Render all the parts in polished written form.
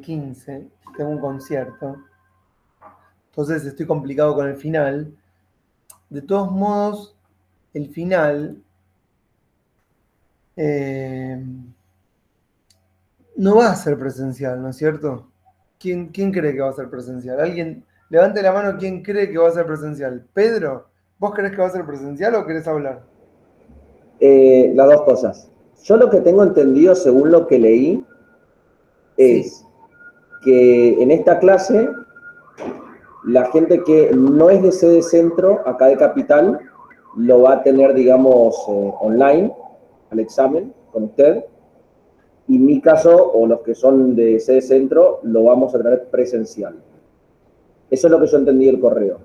15 tengo un concierto, entonces estoy complicado con el final. De todos modos, el final eh, no va a ser presencial, ¿no es cierto? ¿Quién cree que va a ser presencial? ¿Alguien? Levante la mano, ¿quién cree que va a ser presencial? Pedro, ¿vos crees que va a ser presencial o querés hablar? Las dos cosas. Yo lo que tengo entendido, según lo que leí, Sí. es que en esta clase la gente que no es de sede centro, acá de Capital, lo va a tener, digamos, online, al examen, con usted. Y en mi caso, o los que son de sede centro, lo vamos a tener presencial. Eso es lo que yo entendí del correo.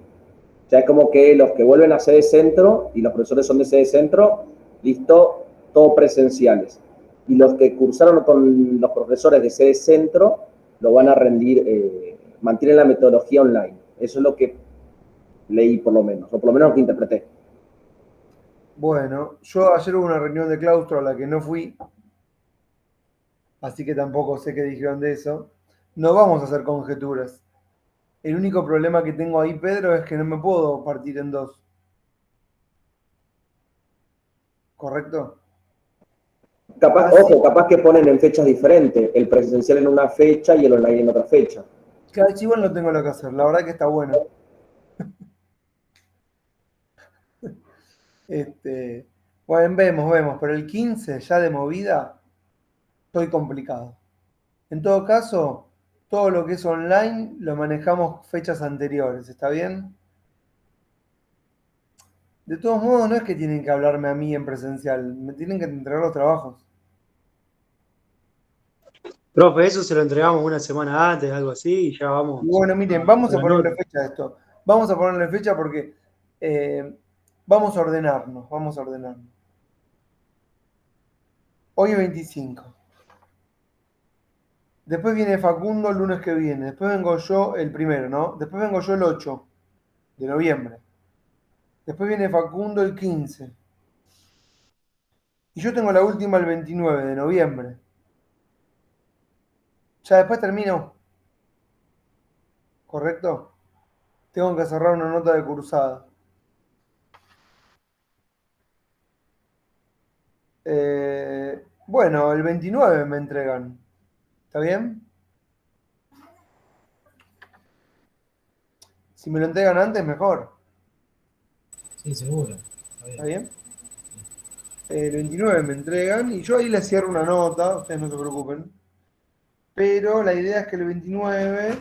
O sea, es como que los que vuelven a sede centro y los profesores son de sede centro, listo, todo presenciales. Y los que cursaron con los profesores de sede centro lo van a rendir, mantienen la metodología online. Eso es lo que leí por lo menos, o por lo menos lo que interpreté. Bueno, yo ayer hubo una reunión de claustro a la que no fui, así que tampoco sé qué dijeron de eso. No vamos a hacer conjeturas. El único problema que tengo ahí, Pedro, es que no me puedo partir en dos, ¿correcto? Capaz, Así ojo, capaz que ponen en fechas diferentes, el presencial en una fecha y el online en otra fecha. que igual no tengo lo que hacer, la verdad que está bueno. Este, bueno, vemos, pero el 15 ya de movida estoy complicado. En todo caso, todo lo que es online lo manejamos fechas anteriores, ¿está bien? De todos modos, no es que tienen que hablarme a mí en presencial, me tienen que entregar los trabajos. Profe, eso se lo entregamos una semana antes, algo así, y ya Y vamos bueno, miren, vamos a a la ponerle nota. fecha a esto. Vamos a ponerle fecha porque vamos a ordenarnos, vamos a ordenarnos. Hoy es 25. Después viene Facundo el lunes que viene. Después vengo yo el primero, ¿no? Después vengo yo el 8 de noviembre. Después viene Facundo el 15. Y yo tengo la última el 29 de noviembre. Ya después termino, ¿correcto? Tengo que cerrar una nota de cursada. Bueno, el 29 me entregan. ¿Está bien? Si me lo entregan antes, mejor. Sí, seguro. Está ¿Está bien. bien? El 29 me entregan y yo ahí les cierro una nota, ustedes no se preocupen. Pero la idea es que el 29.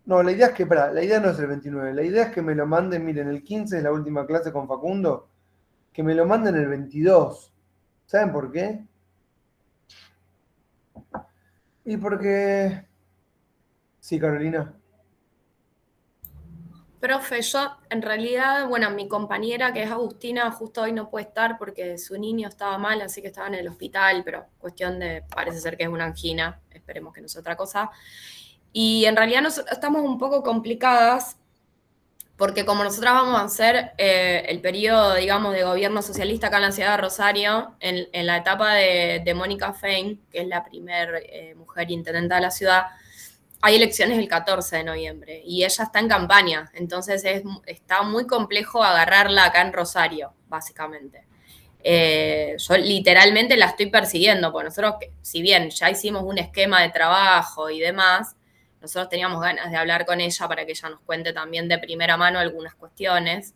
No, la idea es que, pará, la idea no es el 29. La idea es que me lo manden, miren, el 15 es la última clase con Facundo, que me lo manden el 22. ¿Saben por qué? Y porque... Sí, Carolina. Profe, yo en realidad, bueno, mi compañera que es Agustina justo hoy no puede estar porque su niño estaba mal, así que estaba en el hospital, pero cuestión de, parece ser que es una angina, esperemos que no sea otra cosa. Y en realidad estamos un poco complicadas porque como nosotras vamos a hacer el periodo, digamos, de gobierno socialista acá en la ciudad de Rosario, en la etapa de Mónica Fein, que es la primer mujer intendenta de la ciudad, hay elecciones el 14 de noviembre y ella está en campaña, entonces está muy complejo agarrarla acá en Rosario, básicamente. Yo literalmente la estoy persiguiendo, porque nosotros, si bien ya hicimos un esquema de trabajo y demás, nosotros teníamos ganas de hablar con ella para que ella nos cuente también de primera mano algunas cuestiones.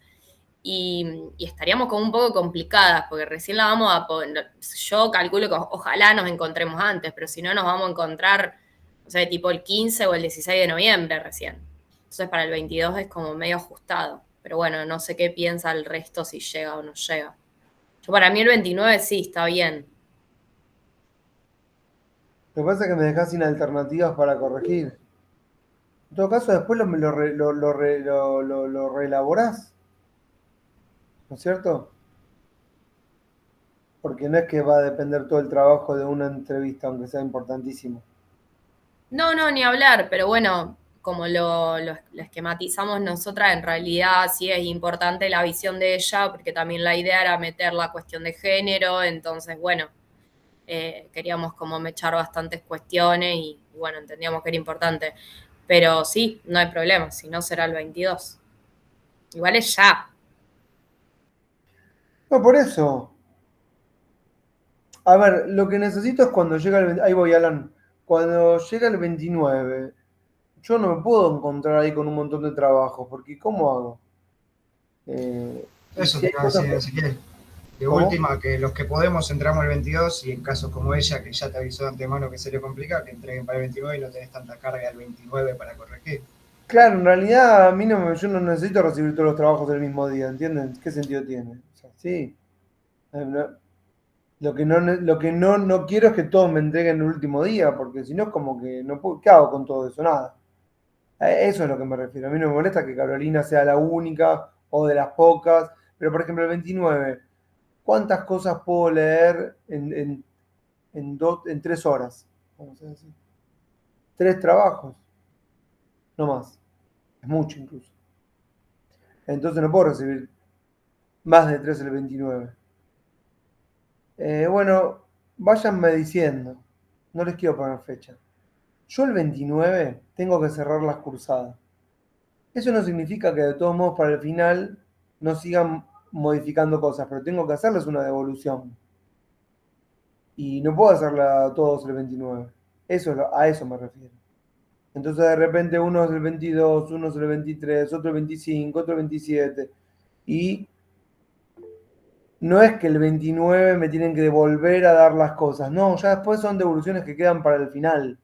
Y estaríamos como un poco complicadas, porque recién la vamos a poner, yo calculo que ojalá nos encontremos antes, pero si no nos vamos a encontrar, no sé, tipo el 15 o el 16 de noviembre recién. Entonces para el 22 es como medio ajustado. Pero bueno, no sé qué piensa el resto si llega o no llega. Yo para mí el 29 sí, está bien. Lo que pasa es que me dejás sin alternativas para corregir. En todo caso, después lo reelaborás, ¿no es cierto? Porque no es que va a depender todo el trabajo de una entrevista, aunque sea importantísimo. No, no, ni hablar, pero bueno, como lo esquematizamos nosotras, en realidad sí es importante la visión de ella, porque también la idea era meter la cuestión de género, entonces bueno, queríamos como mechar bastantes cuestiones y bueno, entendíamos que era importante. Pero sí, no hay problema, si no será el 22. Igual es ya. No, por eso. A ver, lo que necesito es cuando llega el 29. Ahí voy, Alan. Cuando llega el 29, yo no me puedo encontrar ahí con un montón de trabajo, porque ¿cómo hago? Y Eso si te hay iba a cosas. decir Ezequiel. De ¿Cómo? última, que los que podemos entramos el 22 y en casos como ella, que ya te avisó de antemano que se le complica, que entreguen para el 29 y no tenés tanta carga el 29 para corregir. Claro, en realidad a mí no yo no necesito recibir todos los trabajos del mismo día, ¿entienden? ¿Qué sentido tiene? O sea, sí. No- lo que no quiero es que todos me entreguen el último día, porque si no es como que no puedo, ¿qué hago con todo eso? Nada. Eso es lo que me refiero. A mí no me molesta que Carolina sea la única o de las pocas, pero por ejemplo el 29, ¿cuántas cosas puedo leer en 3 horas? Vamos a decir. 3 trabajos, no más. Es mucho incluso. Entonces no puedo recibir más de 3 el 29. Bueno, váyanme diciendo. No les quiero poner fecha. Yo el 29 tengo que cerrar las cursadas. Eso no significa que de todos modos para el final no sigan modificando cosas, pero tengo que hacerles una devolución. Y no puedo hacerla a todos el 29. A eso me refiero. Entonces de repente uno es el 22, uno es el 23, otro el 25, otro el 27. Y no es que el 29 me tienen que devolver a dar las cosas. No, ya después son devoluciones que quedan para el final,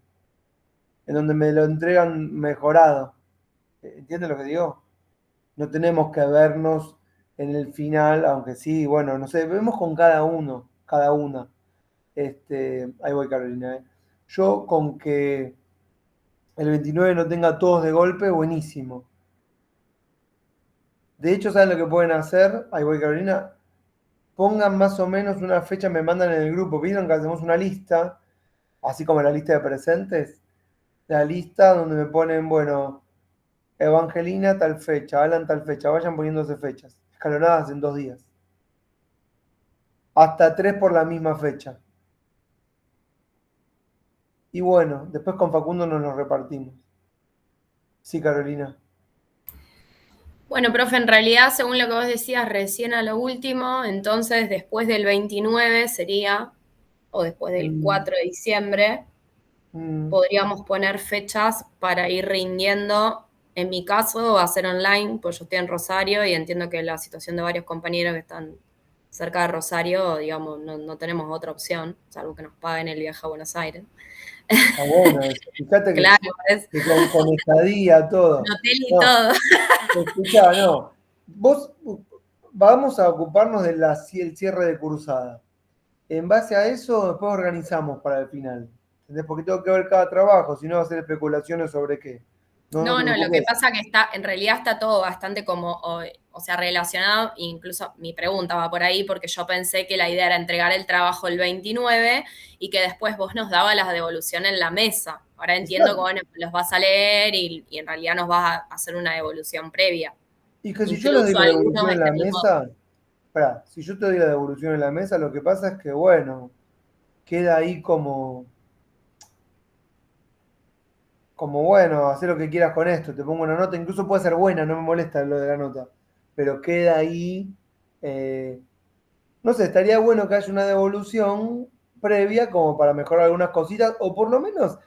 en donde me lo entregan mejorado. ¿Entiendes lo que digo? No tenemos que vernos en el final, aunque sí, bueno, no sé, vemos con cada uno, cada una. Ahí voy, Carolina. Yo con que el 29 no tenga todos de golpe, buenísimo. De hecho, ¿saben lo que pueden hacer? Ahí voy, Carolina. Pongan más o menos una fecha, me mandan en el grupo. ¿Vieron que hacemos una lista? Así como la lista de presentes. La lista donde me ponen, bueno, Evangelina tal fecha, Alan tal fecha. Vayan poniéndose fechas. Escalonadas en 2 días. Hasta 3 por la misma fecha. Y bueno, después con Facundo nos los repartimos. Sí, Carolina. Bueno, profe, en realidad, según lo que vos decías recién a lo último, entonces después del 29 sería, o después del Mm, 4 de diciembre, mm, podríamos poner fechas para ir rindiendo. En mi caso va a ser online, pues yo estoy en Rosario y entiendo que la situación de varios compañeros que están cerca de Rosario, digamos, no tenemos otra opción, salvo que nos paguen el viaje a Buenos Aires. está bueno eso. Fíjate que, Claro, es que con estadía, un todo. hotel y No, todo. escuchá, no. Vos vamos a ocuparnos del cierre de cursada. En base a eso, después organizamos para el final. ¿Entendés? Porque tengo que ver cada trabajo, si no va a ser especulaciones sobre qué. No, no te No, lo que preocupes. pasa que en realidad está todo bastante como, o sea, relacionado, incluso mi pregunta va por ahí, porque yo pensé que la idea era entregar el trabajo el 29 y que después vos nos dabas la devolución en la mesa. Ahora entiendo que, Exacto. bueno, los vas a leer y en realidad nos vas a hacer una devolución previa. Y que si yo les doy Incluso la algunos devolución en la mecanismos. mesa, pará, si yo te doy la devolución en la mesa, lo que pasa es que, bueno, queda ahí como bueno, hacer lo que quieras con esto, te pongo una nota, incluso puede ser buena, no me molesta lo de la nota, pero queda ahí, eh, no sé, estaría bueno que haya una devolución previa como para mejorar algunas cositas, o por lo menos,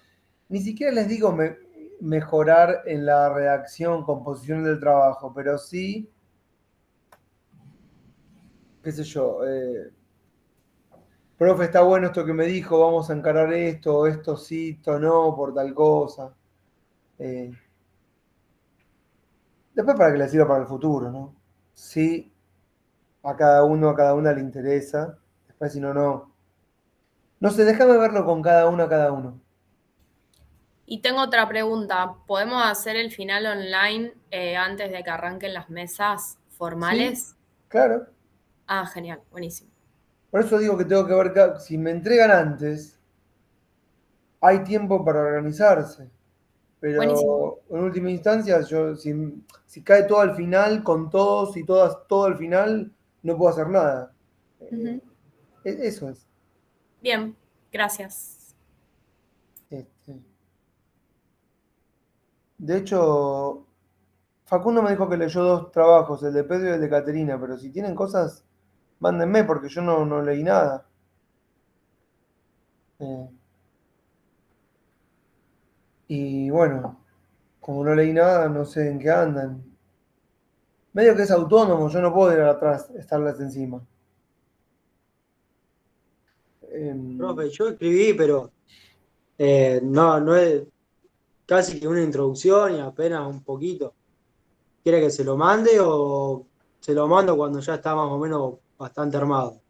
ni siquiera les digo mejorar en la redacción, composición del trabajo, pero sí, qué sé yo, profe, está bueno esto que me dijo, vamos a encarar esto sí, esto no, por tal cosa. Eh, Después para que le sirva para el futuro, ¿no? Sí, a cada uno, a cada una le interesa. Después si no, no. No sé, déjame verlo con cada uno. Y tengo otra pregunta. ¿Podemos hacer el final online antes de que arranquen las mesas Sí, formales? claro. Ah, genial, buenísimo. Por eso digo que tengo que ver, si me entregan antes, hay tiempo para organizarse. Buenísimo. Pero en última instancia, si cae todo al final, con todos y todas, todo al final, no puedo hacer nada. Eh, Ujú. Eso es. Bien, gracias. Este. De hecho, Facundo me dijo que leyó 2 trabajos, el de Pedro y el de Caterina, pero si tienen cosas, mándenme porque yo no leí nada. Eh, y bueno, como no leí nada, no sé en qué andan. Medio que es autónomo, yo no puedo ir atrás, estarles encima. Profe, yo escribí, pero no es casi que una introducción y apenas un poquito. ¿Quiere que se lo mande o se lo mando cuando ya está más o menos bastante armado?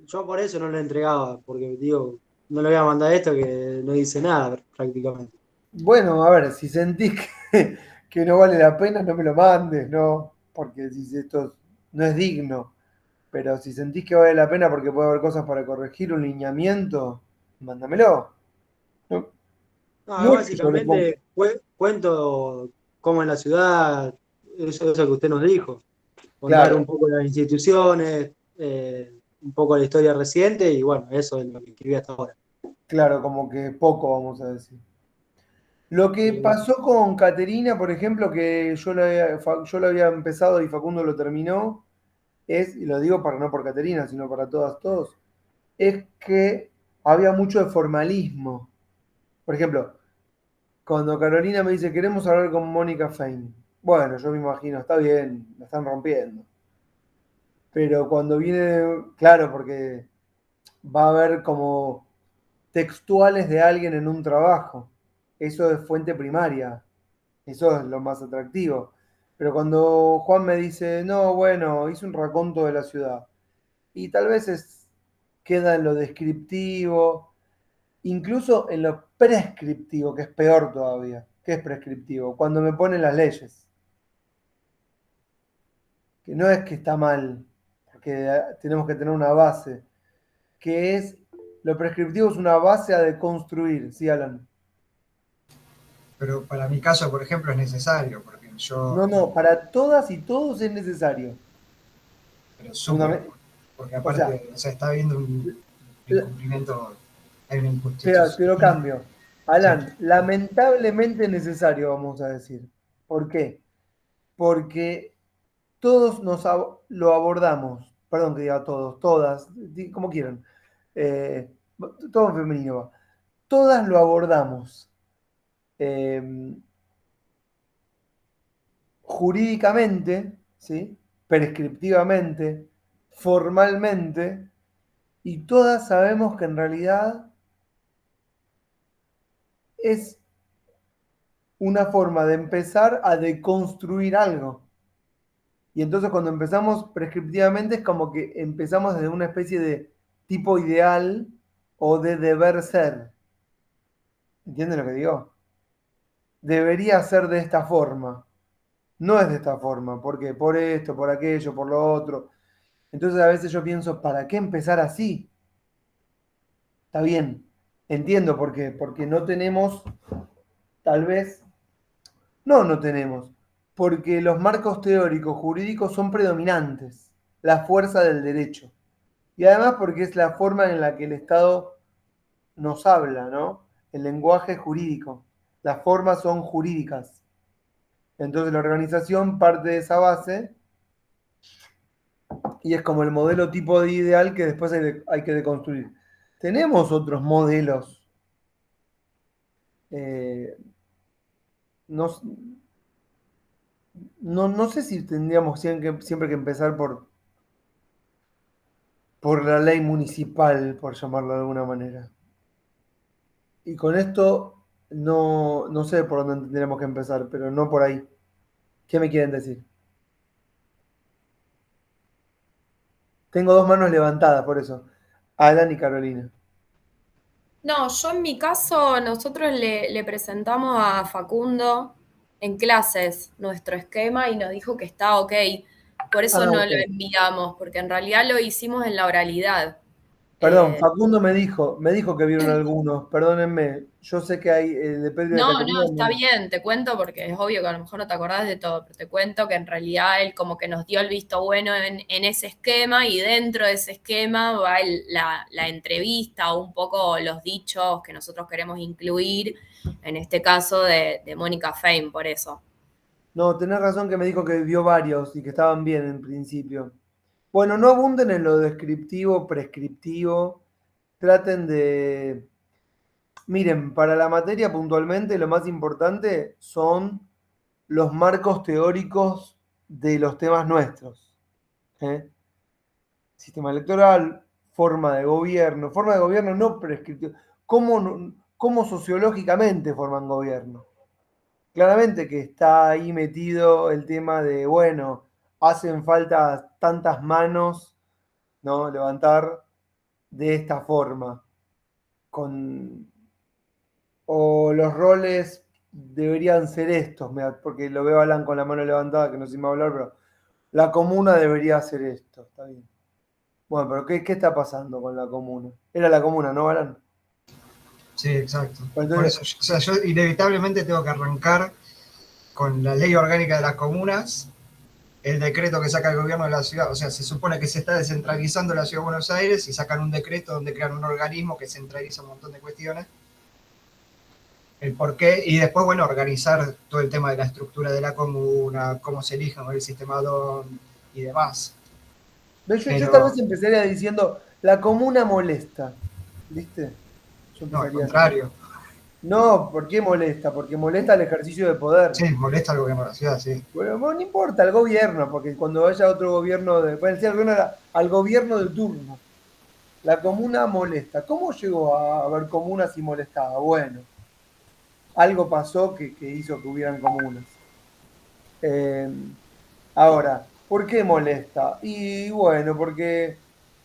Yo por eso no lo entregaba, porque digo, no le voy a mandar esto que no dice nada prácticamente. Bueno, a ver, si sentís que no vale la pena, no me lo mandes, ¿no? Porque si esto no es digno. Pero si sentís que vale la pena porque puede haber cosas para corregir, un lineamiento, mándamelo. No, No, no es que yo le ponga. básicamente cuento cómo en la ciudad, eso que usted nos dijo, contar un Claro, poco las instituciones, un poco la historia reciente y bueno, eso es lo que escribí hasta ahora. claro, como que poco, vamos a decir. Lo que Y pasó con Caterina, por ejemplo, que yo lo había empezado y Facundo lo terminó, y lo digo para no por Caterina, sino para todos, es que había mucho de formalismo. Por ejemplo, cuando Carolina me dice, queremos hablar con Mónica Fein. Bueno, yo me imagino, está bien, la están rompiendo. Pero cuando viene, claro, porque va a haber como textuales de alguien en un trabajo. Eso es fuente primaria. Eso es lo más atractivo. Pero cuando Juan me dice, no, bueno, hice un raconto de la ciudad. Y tal vez queda en lo descriptivo, incluso en lo prescriptivo, que es peor todavía. ¿Qué es prescriptivo? Cuando me ponen las leyes. Que no es que está mal, porque tenemos que tener una base. Que es, lo prescriptivo es una base a deconstruir, ¿sí, Alan? Pero para mi caso, por ejemplo, es necesario, porque yo, No, para todas y todos es necesario. pero súper, Fundament- porque o sea, aparte, o sea, está habiendo un la- incumplimiento, hay una te lo injusticia. cambio. Sí, Alan, lamentablemente necesario, vamos a decir. ¿Por qué? Porque todos lo abordamos, perdón que diga todos, todas, como quieran, eh, todo en femenino va. Todas lo abordamos eh, jurídicamente, ¿sí? Prescriptivamente, formalmente, y todas sabemos que en realidad es una forma de empezar a deconstruir algo. Y entonces cuando empezamos prescriptivamente es como que empezamos desde una especie de tipo ideal o de deber ser. ¿Entienden lo que digo? Debería ser de esta forma. No es de esta forma. ¿Por qué? Por esto, por aquello, por lo otro. Entonces a veces yo pienso, ¿para qué empezar así? Está bien, entiendo por qué. Porque no tenemos, tal vez, no tenemos. Porque los marcos teóricos jurídicos son predominantes. La fuerza del derecho. Y además porque es la forma en la que el Estado nos habla, ¿no? El lenguaje jurídico. Las formas son jurídicas. Entonces la organización parte de esa base y es como el modelo tipo de ideal que después hay que deconstruir. Tenemos otros modelos. eh, no, no sé si tendríamos siempre que empezar por la ley municipal, por llamarlo de alguna manera. Y con esto no sé por dónde tendríamos que empezar, pero no por ahí. ¿Qué me quieren decir? Tengo 2 manos levantadas por eso. Alan y Carolina. No, yo en mi caso, nosotros le presentamos a Facundo en clases nuestro esquema y nos dijo que está ok. Por eso Ah, no ok. lo enviamos, porque en realidad lo hicimos en la oralidad. Perdón, Facundo me dijo que vieron algunos, perdónenme. Yo sé que hay de Pedro de No, Caterina. no, está bien, te cuento porque es obvio que a lo mejor no te acordás de todo, pero te cuento que en realidad él como que nos dio el visto bueno en ese esquema y dentro de ese esquema va la entrevista o un poco los dichos que nosotros queremos incluir, en este caso de Mónica Fein, por eso. No, tenés razón que me dijo que vio varios y que estaban bien en principio. Bueno, no abunden en lo descriptivo, prescriptivo. Traten de... Miren, para la materia puntualmente lo más importante son los marcos teóricos de los temas nuestros. ¿Eh? Sistema electoral, forma de gobierno no prescriptivo. ¿Cómo sociológicamente forman gobierno? Claramente que está ahí metido el tema de, bueno, hacen falta tantas manos, ¿no? Levantar de esta forma. O los roles deberían ser estos, porque lo veo a Alan con la mano levantada, que no sé si me va a hablar, pero la comuna debería hacer esto, está bien. Bueno, pero ¿qué está pasando con la comuna? Era la comuna, ¿no, Alan? Sí, exacto. Entonces, Por eso, o sea, yo inevitablemente tengo que arrancar con la ley orgánica de las comunas, el decreto que saca el gobierno de la ciudad. O sea, se supone que se está descentralizando la ciudad de Buenos Aires y sacan un decreto donde crean un organismo que centraliza un montón de cuestiones. El por qué, y después, bueno, organizar todo el tema de la estructura de la comuna, cómo se eligen el sistema DON y demás. yo tal vez empezaría diciendo, la comuna molesta, ¿viste? Yo No, al empezaría contrario. así. No, ¿por qué molesta? Porque molesta el ejercicio de poder. Sí, molesta al gobierno de la ciudad, sí. Bueno, no importa, al gobierno, porque cuando haya otro gobierno, pueden decir al gobierno de turno. La comuna molesta. ¿Cómo llegó a haber comunas y molestaba? Bueno, algo pasó que hizo que hubieran comunas. Ahora, ¿por qué molesta? Y bueno, porque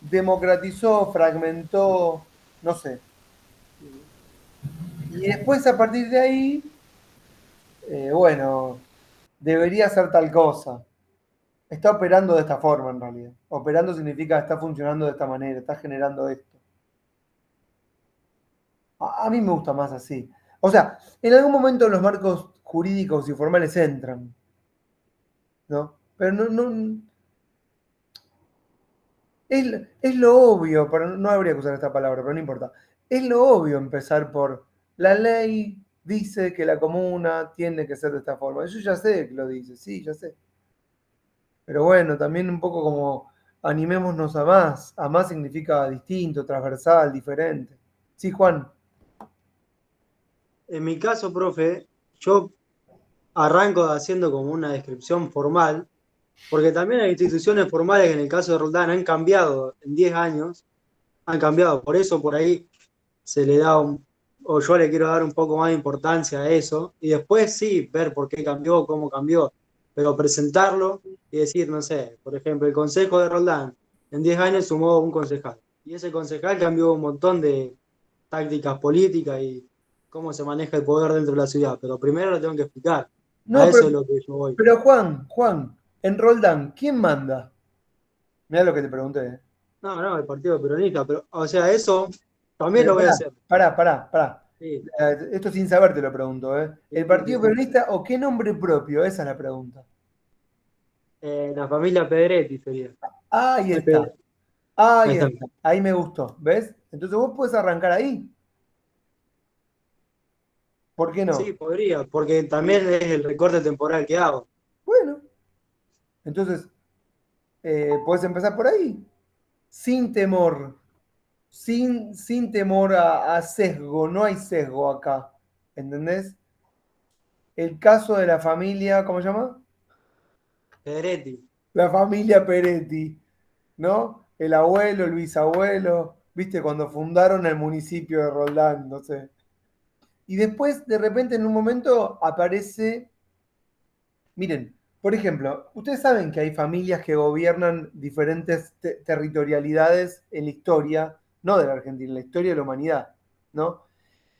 democratizó, fragmentó, no sé. Y después a partir de ahí, bueno, debería ser tal cosa. Está operando de esta forma en realidad. Operando significa está funcionando de esta manera, está generando esto. A mí me gusta más así. O sea, en algún momento los marcos jurídicos y formales entran, ¿no? Pero no es lo obvio, pero no habría que usar esta palabra, pero no importa. Es lo obvio empezar por la ley dice que la comuna tiene que ser de esta forma. Yo ya sé que lo dice, sí, ya sé. Pero bueno, también un poco como animémonos a más. A más significa distinto, transversal, diferente. Sí, Juan. En mi caso, profe, yo arranco haciendo como una descripción formal, porque también las instituciones formales, en el caso de Roldán, han cambiado en 10 años, han cambiado, por eso por ahí se le da o yo le quiero dar un poco más de importancia a eso, y después sí, ver por qué cambió, cómo cambió, pero presentarlo y decir, no sé, por ejemplo, el Consejo de Roldán en 10 años sumó un concejal, y ese concejal cambió un montón de tácticas políticas y cómo se maneja el poder dentro de la ciudad, pero primero lo tengo que explicar, a No, eso es lo que yo voy. pero Juan, en Roldán, ¿quién manda? Mirá lo que te pregunté. No, no, el Partido Peronista, pero, o sea, eso también Pero lo voy a hacer. pará. Sí, Esto sin saber te lo pregunto, ¿eh? sí, ¿El sí, sí, Partido sí. Peronista o qué nombre propio? Esa es la pregunta. La familia Pedretti sería. Ahí Ay, está. ahí Ahí está. está. Ahí me gustó. ¿Ves? Entonces vos puedes arrancar ahí. ¿Por qué Sí, no? podría, porque también es el recorte temporal que hago. Bueno, entonces puedes empezar por ahí. Sin temor. Sin temor a sesgo. No hay sesgo acá. ¿Entendés? El caso de la familia, ¿cómo se llama? Pedretti. La familia Peretti, ¿no? El abuelo, el bisabuelo, ¿viste? Cuando fundaron el municipio de Roldán, no sé. Y después, de repente, en un momento, aparece. Miren, por ejemplo, ustedes saben que hay familias que gobiernan diferentes territorialidades en la historia, no de la Argentina, en la historia de la humanidad, ¿no?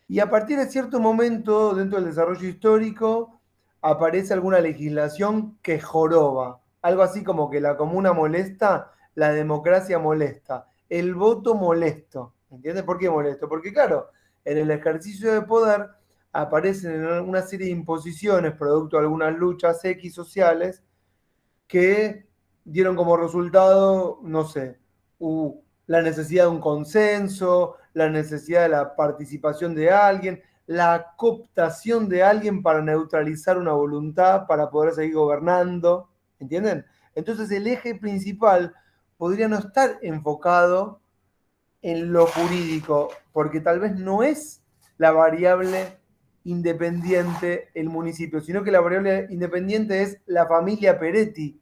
Y a partir de cierto momento, dentro del desarrollo histórico, aparece alguna legislación que joroba. Algo así como que la comuna molesta, la democracia molesta. el voto molesto. ¿Entiendes por qué molesto? Porque claro, en el ejercicio de poder aparecen una serie de imposiciones producto de algunas luchas X sociales que dieron como resultado, no sé, la necesidad de un consenso, la necesidad de la participación de alguien, la cooptación de alguien para neutralizar una voluntad, para poder seguir gobernando, ¿entienden? Entonces el eje principal podría no estar enfocado en lo jurídico, porque tal vez no es la variable independiente el municipio, sino que la variable independiente es la familia Peretti.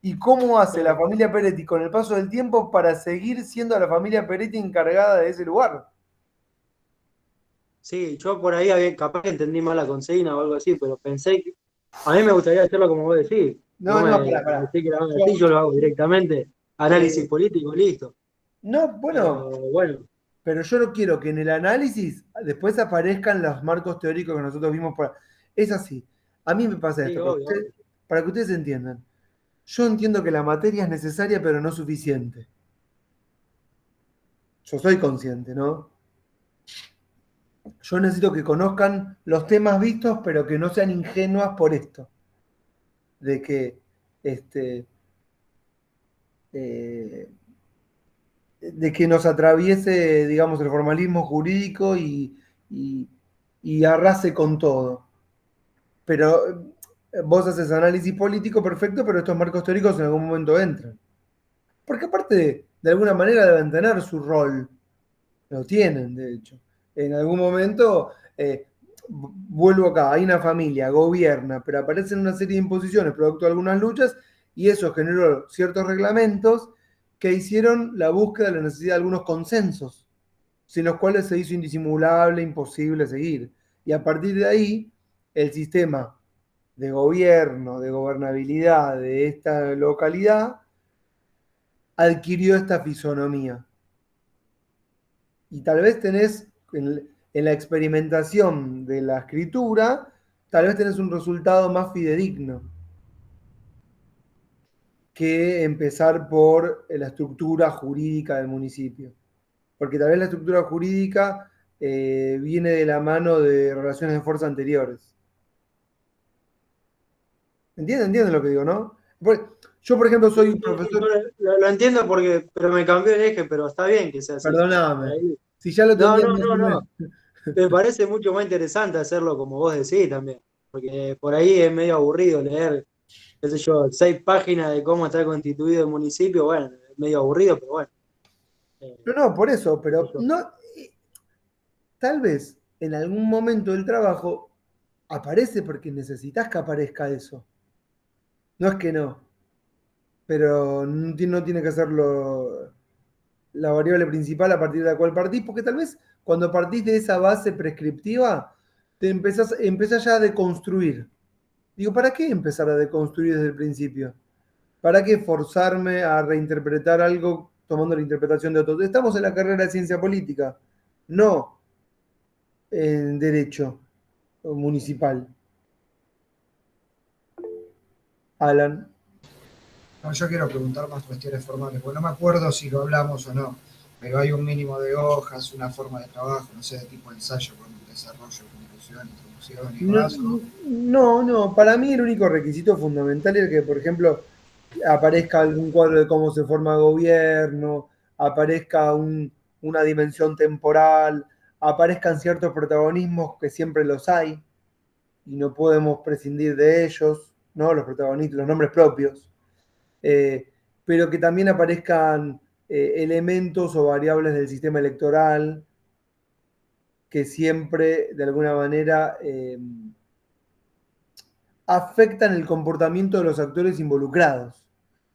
¿Y cómo hace la familia Peretti con el paso del tiempo para seguir siendo la familia Peretti encargada de ese lugar? Sí, yo por ahí capaz que entendí mal la consigna o algo así, pero pensé que a mí me gustaría hacerlo como vos decís. No, Vos no, me pará. decís que lo hago así, Yo, yo lo hago directamente. Análisis eh, político, listo. no, Pero bueno, bueno, pero yo no quiero que en el análisis después aparezcan los marcos teóricos que nosotros vimos por... Es así. A mí me pasa sí, esto, obvio, obvio. para que ustedes entiendan. Yo entiendo que la materia es necesaria, pero no suficiente. Yo soy consciente, ¿no? Yo necesito que conozcan los temas vistos, pero que no sean ingenuas por esto. De que este, eh, de que nos atraviese, digamos, el formalismo jurídico y, y arrase con todo. Pero vos haces análisis político perfecto, pero estos marcos teóricos en algún momento entran. Porque aparte, de alguna manera deben tener su rol. Lo tienen, de hecho. En algún momento, vuelvo acá, hay una familia, gobierna, pero aparecen una serie de imposiciones producto de algunas luchas y eso generó ciertos reglamentos que hicieron la búsqueda de la necesidad de algunos consensos, sin los cuales se hizo indisimulable, imposible seguir. Y a partir de ahí, el sistema de gobierno, de gobernabilidad de esta localidad adquirió esta fisonomía. Y tal vez tenés en la experimentación de la escritura, tal vez tenés un resultado más fidedigno que empezar por la estructura jurídica del municipio. Porque tal vez la estructura jurídica viene de la mano de relaciones de fuerza anteriores. ¿Entienden lo que digo, no? Yo, por ejemplo, Sí, soy un sí, sí, yo profesor, lo entiendo pero me cambió el eje, pero está bien que sea así. Por perdóname, ahí. si ya lo No, tenías no, más no, o menos. no. Me parece mucho más interesante hacerlo como vos decís también. Porque por ahí es medio aburrido leer, qué sé yo, 6 páginas de cómo está constituido el municipio. Bueno, es medio aburrido, pero bueno. No, no, por eso, Qué sé pero yo. no, tal vez en algún momento del trabajo aparece porque necesitas que aparezca eso. No es que no, pero no tiene que ser la variable principal a partir de la cual partís, porque tal vez cuando partís de esa base prescriptiva, empezás ya a deconstruir. Digo, ¿para qué empezar a deconstruir desde el principio? ¿Para qué forzarme a reinterpretar algo tomando la interpretación de otros? Estamos en la carrera de ciencia política, no en derecho municipal. Alan. No, yo quiero preguntar más cuestiones formales, porque no me acuerdo si lo hablamos o no, pero hay un mínimo de hojas, una forma de trabajo, no sé, de tipo ensayo, con desarrollo, conclusión, introducción y No, demás, ¿no? no, para mí el único requisito fundamental es que, por ejemplo, aparezca algún cuadro de cómo se forma gobierno, aparezca una dimensión temporal, aparezcan ciertos protagonismos que siempre los hay y no podemos prescindir de ellos, ¿no? Los protagonistas, los nombres propios, eh, pero que también aparezcan elementos o variables del sistema electoral que siempre, de alguna manera, afectan el comportamiento de los actores involucrados.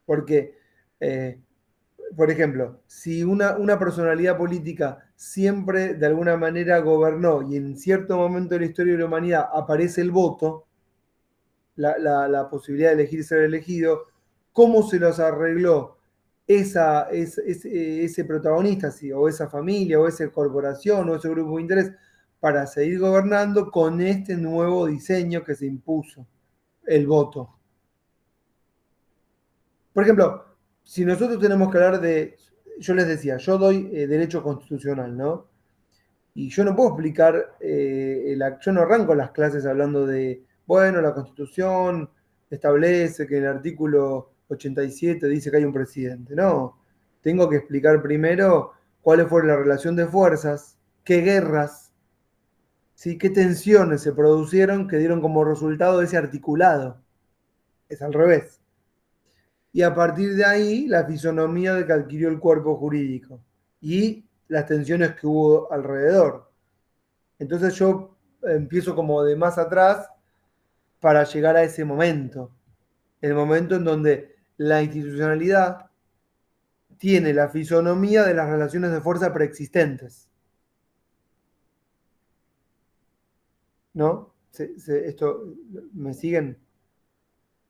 Porque, eh, por ejemplo, si una personalidad política siempre de alguna manera gobernó y en cierto momento de la historia de la humanidad aparece el voto, la posibilidad de elegir ser elegido, ¿cómo se los arregló ese protagonista, sí, o esa familia, o esa corporación, o ese grupo de interés para seguir gobernando con este nuevo diseño que se impuso, el voto? Por ejemplo, si nosotros tenemos que hablar de yo les decía, yo doy derecho constitucional, ¿no? Y yo no puedo explicar, yo no arranco las clases hablando de, bueno, la Constitución establece que en el artículo 87 dice que hay un presidente. No, tengo que explicar primero cuál fue la relación de fuerzas, qué guerras, ¿sí? Qué tensiones se produjeron que dieron como resultado ese articulado. Es al revés. Y a partir de ahí, la fisonomía de que adquirió el cuerpo jurídico y las tensiones que hubo alrededor. Entonces yo empiezo como de más atrás para llegar a ese momento, el momento en donde la institucionalidad tiene la fisonomía de las relaciones de fuerza preexistentes. ¿No? Esto, ¿me siguen?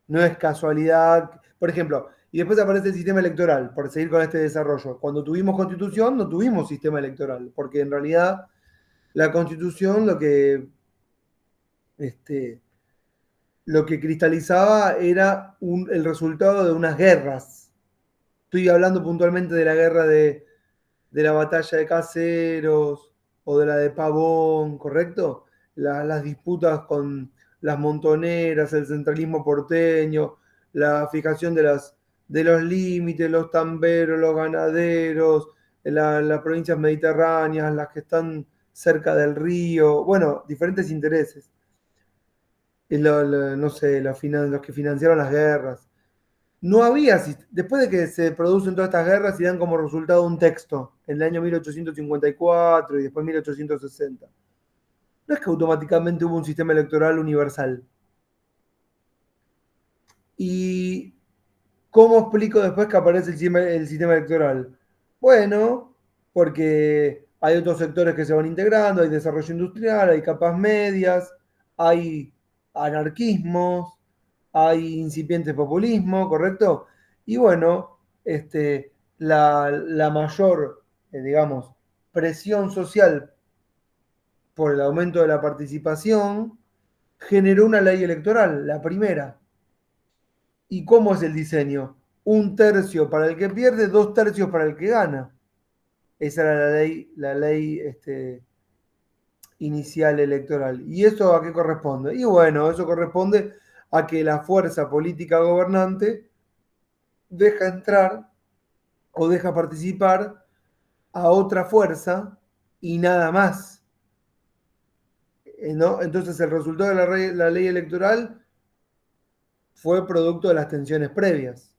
No es casualidad. Por ejemplo, y después aparece el sistema electoral, por seguir con este desarrollo. Cuando tuvimos constitución, no tuvimos sistema electoral, porque en realidad la constitución lo que cristalizaba era el resultado de unas guerras. Estoy hablando puntualmente de la guerra de la batalla de Caseros o de la de Pavón, ¿correcto? Las disputas con las montoneras, el centralismo porteño, la fijación de los límites, los tamberos, los ganaderos, las provincias mediterráneas, las que están cerca del río, bueno, diferentes intereses. Y no sé, los que financiaron las guerras. No había, después de que se producen todas estas guerras y dan como resultado un texto en el año 1854 y después 1860. No es que automáticamente hubo un sistema electoral universal. ¿Y cómo explico después que aparece el sistema electoral? Bueno, porque hay otros sectores que se van integrando, hay desarrollo industrial, hay capas medias, hay anarquismos, hay incipientes populismo, ¿correcto? Y bueno, la mayor, digamos, presión social por el aumento de la participación generó una ley electoral, la primera. ¿Y cómo es el diseño? 1/3 para el que pierde, 2/3 para el que gana. Esa era la ley inicial electoral. ¿Y eso a qué corresponde? Y bueno, eso corresponde a que la fuerza política gobernante deja entrar o deja participar a otra fuerza y nada más. ¿No? Entonces el resultado de la ley electoral fue producto de las tensiones previas.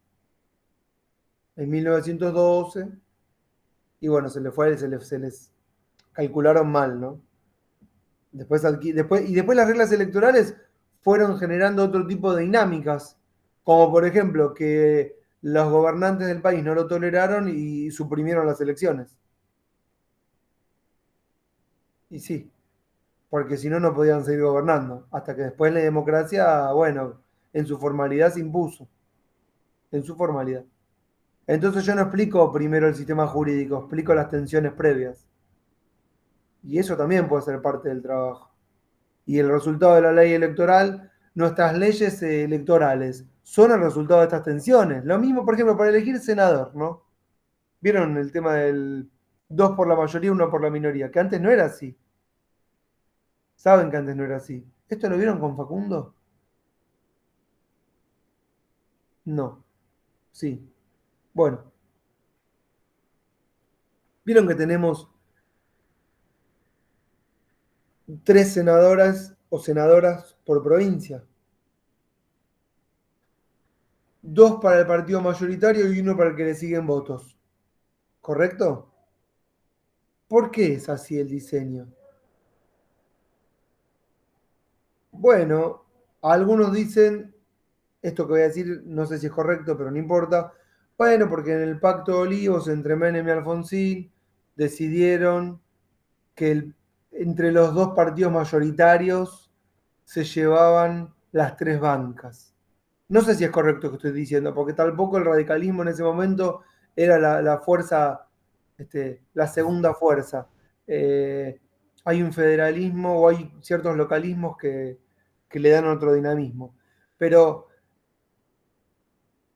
En 1912, y bueno, se les calcularon mal, ¿no? Después las reglas electorales fueron generando otro tipo de dinámicas, como por ejemplo que los gobernantes del país no lo toleraron y suprimieron las elecciones. Y sí, porque si no, no podían seguir gobernando. Hasta que después la democracia, bueno, en su formalidad se impuso. En su formalidad. Entonces yo no explico primero el sistema jurídico, explico las tensiones previas. Y eso también puede ser parte del trabajo. Y el resultado de la ley electoral, nuestras leyes electorales son el resultado de estas tensiones. Lo mismo, por ejemplo, para elegir senador, ¿no? ¿Vieron el tema del 2 por la mayoría, 1 por la minoría? Que antes no era así. Saben que antes no era así. ¿Esto lo vieron con Facundo? No. Sí. Bueno, vieron que tenemos 3 senadoras o senadoras por provincia. 2 para el partido mayoritario y 1 para el que le siguen votos. ¿Correcto? ¿Por qué es así el diseño? Bueno, algunos dicen, esto que voy a decir no sé si es correcto, pero no importa. Bueno, porque en el Pacto de Olivos entre Menem y Alfonsín decidieron que entre los dos partidos mayoritarios se llevaban las 3 bancas. No sé si es correcto lo que estoy diciendo, porque tampoco el radicalismo en ese momento era la fuerza, la segunda fuerza. Hay un federalismo o hay ciertos localismos que le dan otro dinamismo. Pero,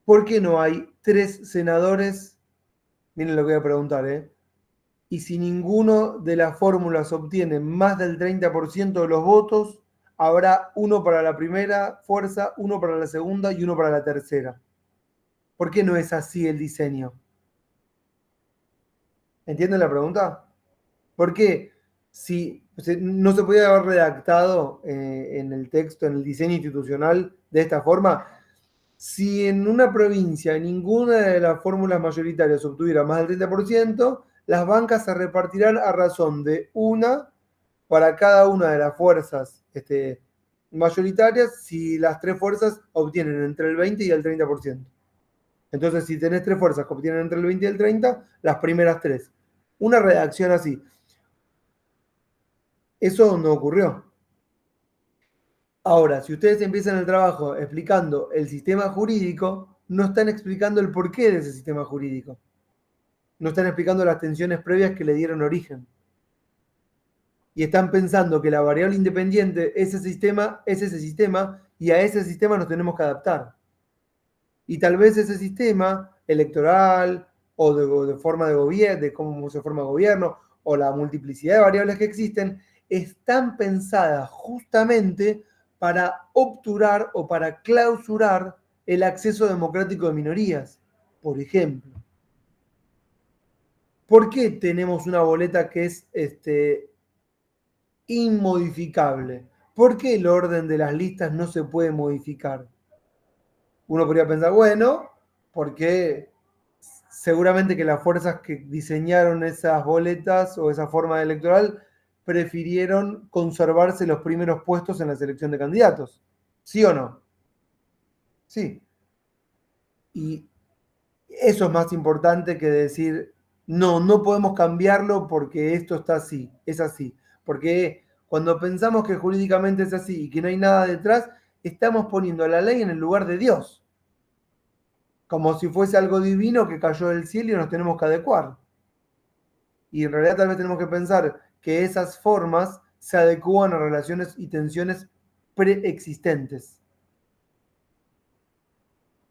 ¿por qué no hay 3 senadores? miren lo que voy a preguntar, ¿eh? Y si ninguno de las fórmulas obtiene más del 30% de los votos, habrá uno para la primera fuerza, uno para la segunda y uno para la tercera. ¿Por qué no es así el diseño? ¿Entienden la pregunta? ¿Por qué si no se podía haber redactado en el texto, en el diseño institucional de esta forma? Si en una provincia ninguna de las fórmulas mayoritarias obtuviera más del 30%, las bancas se repartirán a razón de una para cada una de las fuerzas mayoritarias si las tres fuerzas obtienen entre el 20 y el 30%. Entonces, si tenés tres fuerzas que obtienen entre el 20 y el 30, las primeras tres. Una redacción así. Eso no ocurrió. Ahora, si ustedes empiezan el trabajo explicando el sistema jurídico, no están explicando el porqué de ese sistema jurídico. No están explicando las tensiones previas que le dieron origen. Y están pensando que la variable independiente es ese sistema y a ese sistema nos tenemos que adaptar. Y tal vez ese sistema electoral o de forma de gobierno, de cómo se forma el gobierno, o la multiplicidad de variables que existen, están pensadas justamente para obturar o para clausurar el acceso democrático de minorías. Por ejemplo, ¿por qué tenemos una boleta que es inmodificable? ¿Por qué el orden de las listas no se puede modificar? Uno podría pensar, bueno, porque seguramente que las fuerzas que diseñaron esas boletas o esa forma electoral prefirieron conservarse los primeros puestos en la selección de candidatos. ¿Sí o no? Sí. Y eso es más importante que decir, no podemos cambiarlo porque esto está así, es así. Porque cuando pensamos que jurídicamente es así y que no hay nada detrás, estamos poniendo a la ley en el lugar de Dios. Como si fuese algo divino que cayó del cielo y nos tenemos que adecuar. Y en realidad tal vez tenemos que pensar que esas formas se adecúan a relaciones y tensiones preexistentes.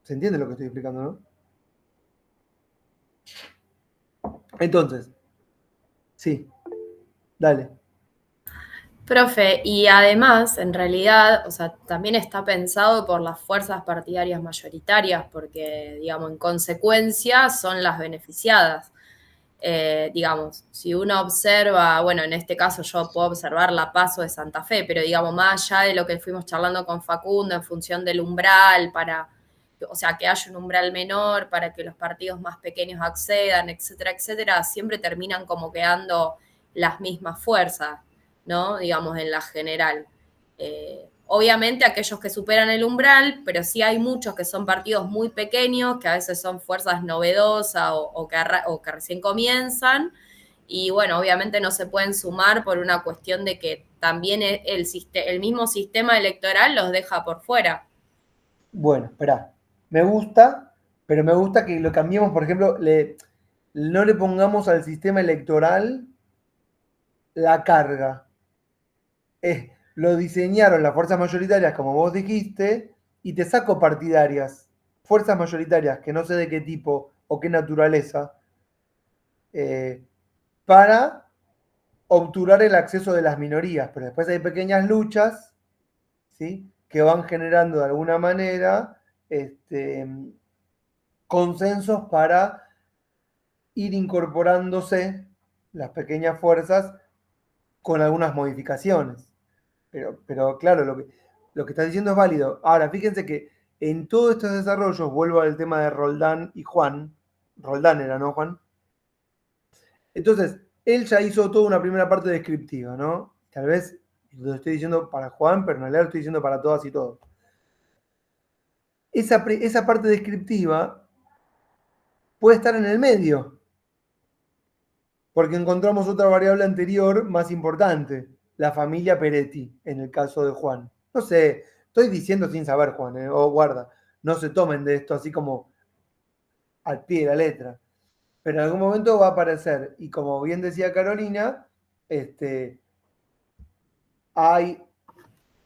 ¿Se entiende lo que estoy explicando, no? Entonces, sí, dale. Profe, y además, en realidad, o sea, también está pensado por las fuerzas partidarias mayoritarias, porque, digamos, en consecuencia son las beneficiadas. Digamos, si uno observa, bueno, en este caso yo puedo observar la Paso de Santa Fe, pero digamos, más allá de lo que fuimos charlando con Facundo en función del umbral, o sea, que haya un umbral menor para que los partidos más pequeños accedan, etcétera, etcétera, siempre terminan como quedando las mismas fuerzas, ¿no? Digamos, en la general. Obviamente aquellos que superan el umbral, pero sí hay muchos que son partidos muy pequeños, que a veces son fuerzas novedosas o que recién comienzan, y bueno, obviamente no se pueden sumar por una cuestión de que también el mismo sistema electoral los deja por fuera. Bueno, espera. Me gusta, pero me gusta que lo cambiemos, por ejemplo, no le pongamos al sistema electoral la carga. Lo diseñaron las fuerzas mayoritarias, como vos dijiste, y te saco partidarias. Fuerzas mayoritarias, que no sé de qué tipo o qué naturaleza, para obturar el acceso de las minorías. Pero después hay pequeñas luchas, ¿sí?, que van generando de alguna manera consensos para ir incorporándose las pequeñas fuerzas con algunas modificaciones. Pero claro, lo que estás diciendo es válido. Ahora, fíjense que en todos estos desarrollos, vuelvo al tema de Roldán y Juan. Roldán era, ¿no, Juan? Entonces, él ya hizo toda una primera parte descriptiva, ¿no? Tal vez lo estoy diciendo para Juan, pero en realidad lo estoy diciendo para todas y todos. Esa parte descriptiva puede estar en el medio, porque encontramos otra variable anterior más importante, la familia Peretti, en el caso de Juan. No sé, estoy diciendo sin saber, Juan, o guarda, no se tomen de esto así como al pie de la letra. Pero en algún momento va a aparecer, y como bien decía Carolina, hay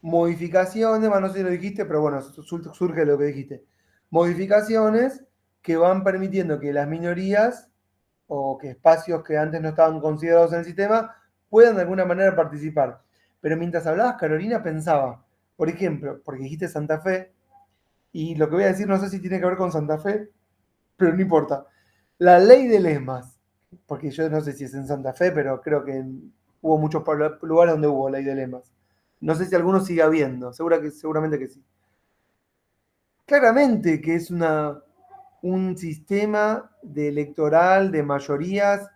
modificaciones, no sé si lo dijiste, pero bueno, surge lo que dijiste. Modificaciones que van permitiendo que las minorías o que espacios que antes no estaban considerados en el sistema puedan de alguna manera participar. Pero mientras hablabas, Carolina, pensaba, por ejemplo, porque dijiste Santa Fe, y lo que voy a decir no sé si tiene que ver con Santa Fe, pero no importa. La ley de lemas, porque yo no sé si es en Santa Fe, pero creo que hubo muchos lugares donde hubo ley de lemas. No sé si alguno sigue habiendo, seguramente que sí. Claramente que es un sistema de electoral de mayorías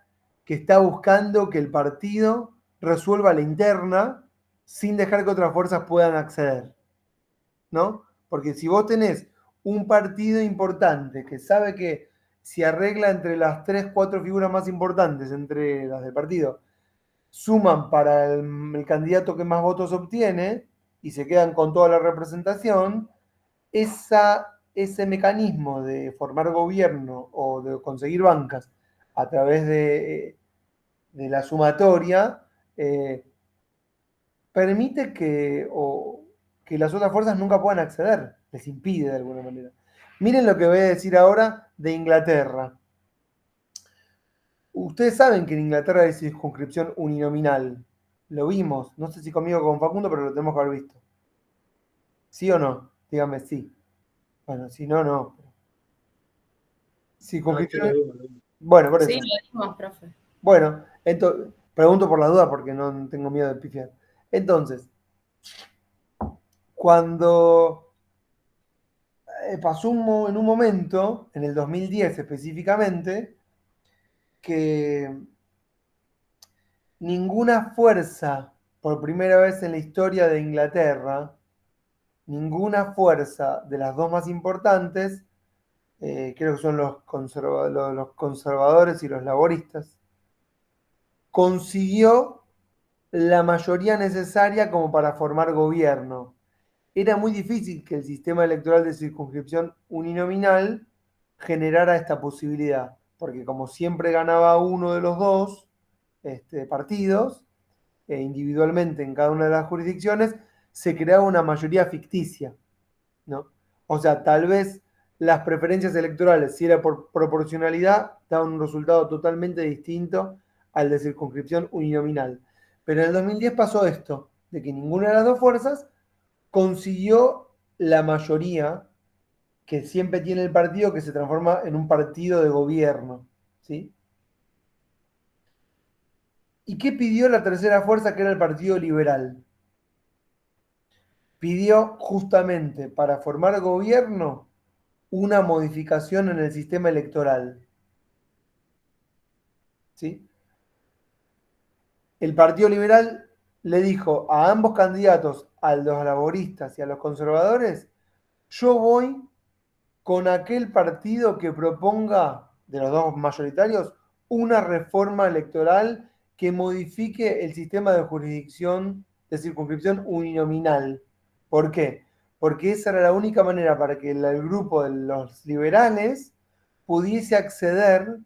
que está buscando que el partido resuelva la interna sin dejar que otras fuerzas puedan acceder, ¿no? Porque si vos tenés un partido importante que sabe que si arregla entre las 3, 4 figuras más importantes, entre las del partido, suman para el candidato que más votos obtiene y se quedan con toda la representación, ese mecanismo de formar gobierno o de conseguir bancas a través de la sumatoria eh, permite que las otras fuerzas nunca puedan acceder, les impide de alguna manera. Miren lo que voy a decir ahora de Inglaterra. Ustedes saben que en Inglaterra hay circunscripción uninominal. Lo vimos, no sé si conmigo o con Facundo, pero lo tenemos que haber visto. ¿Sí o no? Dígame sí. Bueno, si no, no. No, sí, Circunscripción. lo vimos. Bueno, por Sí, eso. lo dimos, profe. Bueno, entonces, pregunto por la duda porque no tengo miedo de pifiar. Entonces, cuando pasó en un momento, en el 2010 específicamente, que ninguna fuerza, por primera vez en la historia de Inglaterra, ninguna fuerza de las dos más importantes, creo que son los conservadores y los laboristas, consiguió la mayoría necesaria como para formar gobierno. Era muy difícil que el sistema electoral de circunscripción uninominal generara esta posibilidad, porque como siempre ganaba uno de los dos partidos, individualmente en cada una de las jurisdicciones, se creaba una mayoría ficticia, ¿no? O sea, tal vez las preferencias electorales, si era por proporcionalidad, daban un resultado totalmente distinto al de circunscripción uninominal. Pero en el 2010 pasó esto, de que ninguna de las dos fuerzas consiguió la mayoría que siempre tiene el partido que se transforma en un partido de gobierno, ¿sí? ¿Y qué pidió la tercera fuerza, que era el Partido Liberal? Pidió justamente para formar gobierno una modificación en el sistema electoral, ¿sí? El Partido Liberal le dijo a ambos candidatos, a los laboristas y a los conservadores, yo voy con aquel partido que proponga, de los dos mayoritarios, una reforma electoral que modifique el sistema de jurisdicción de circunscripción uninominal. ¿Por qué? Porque esa era la única manera para que el grupo de los liberales pudiese acceder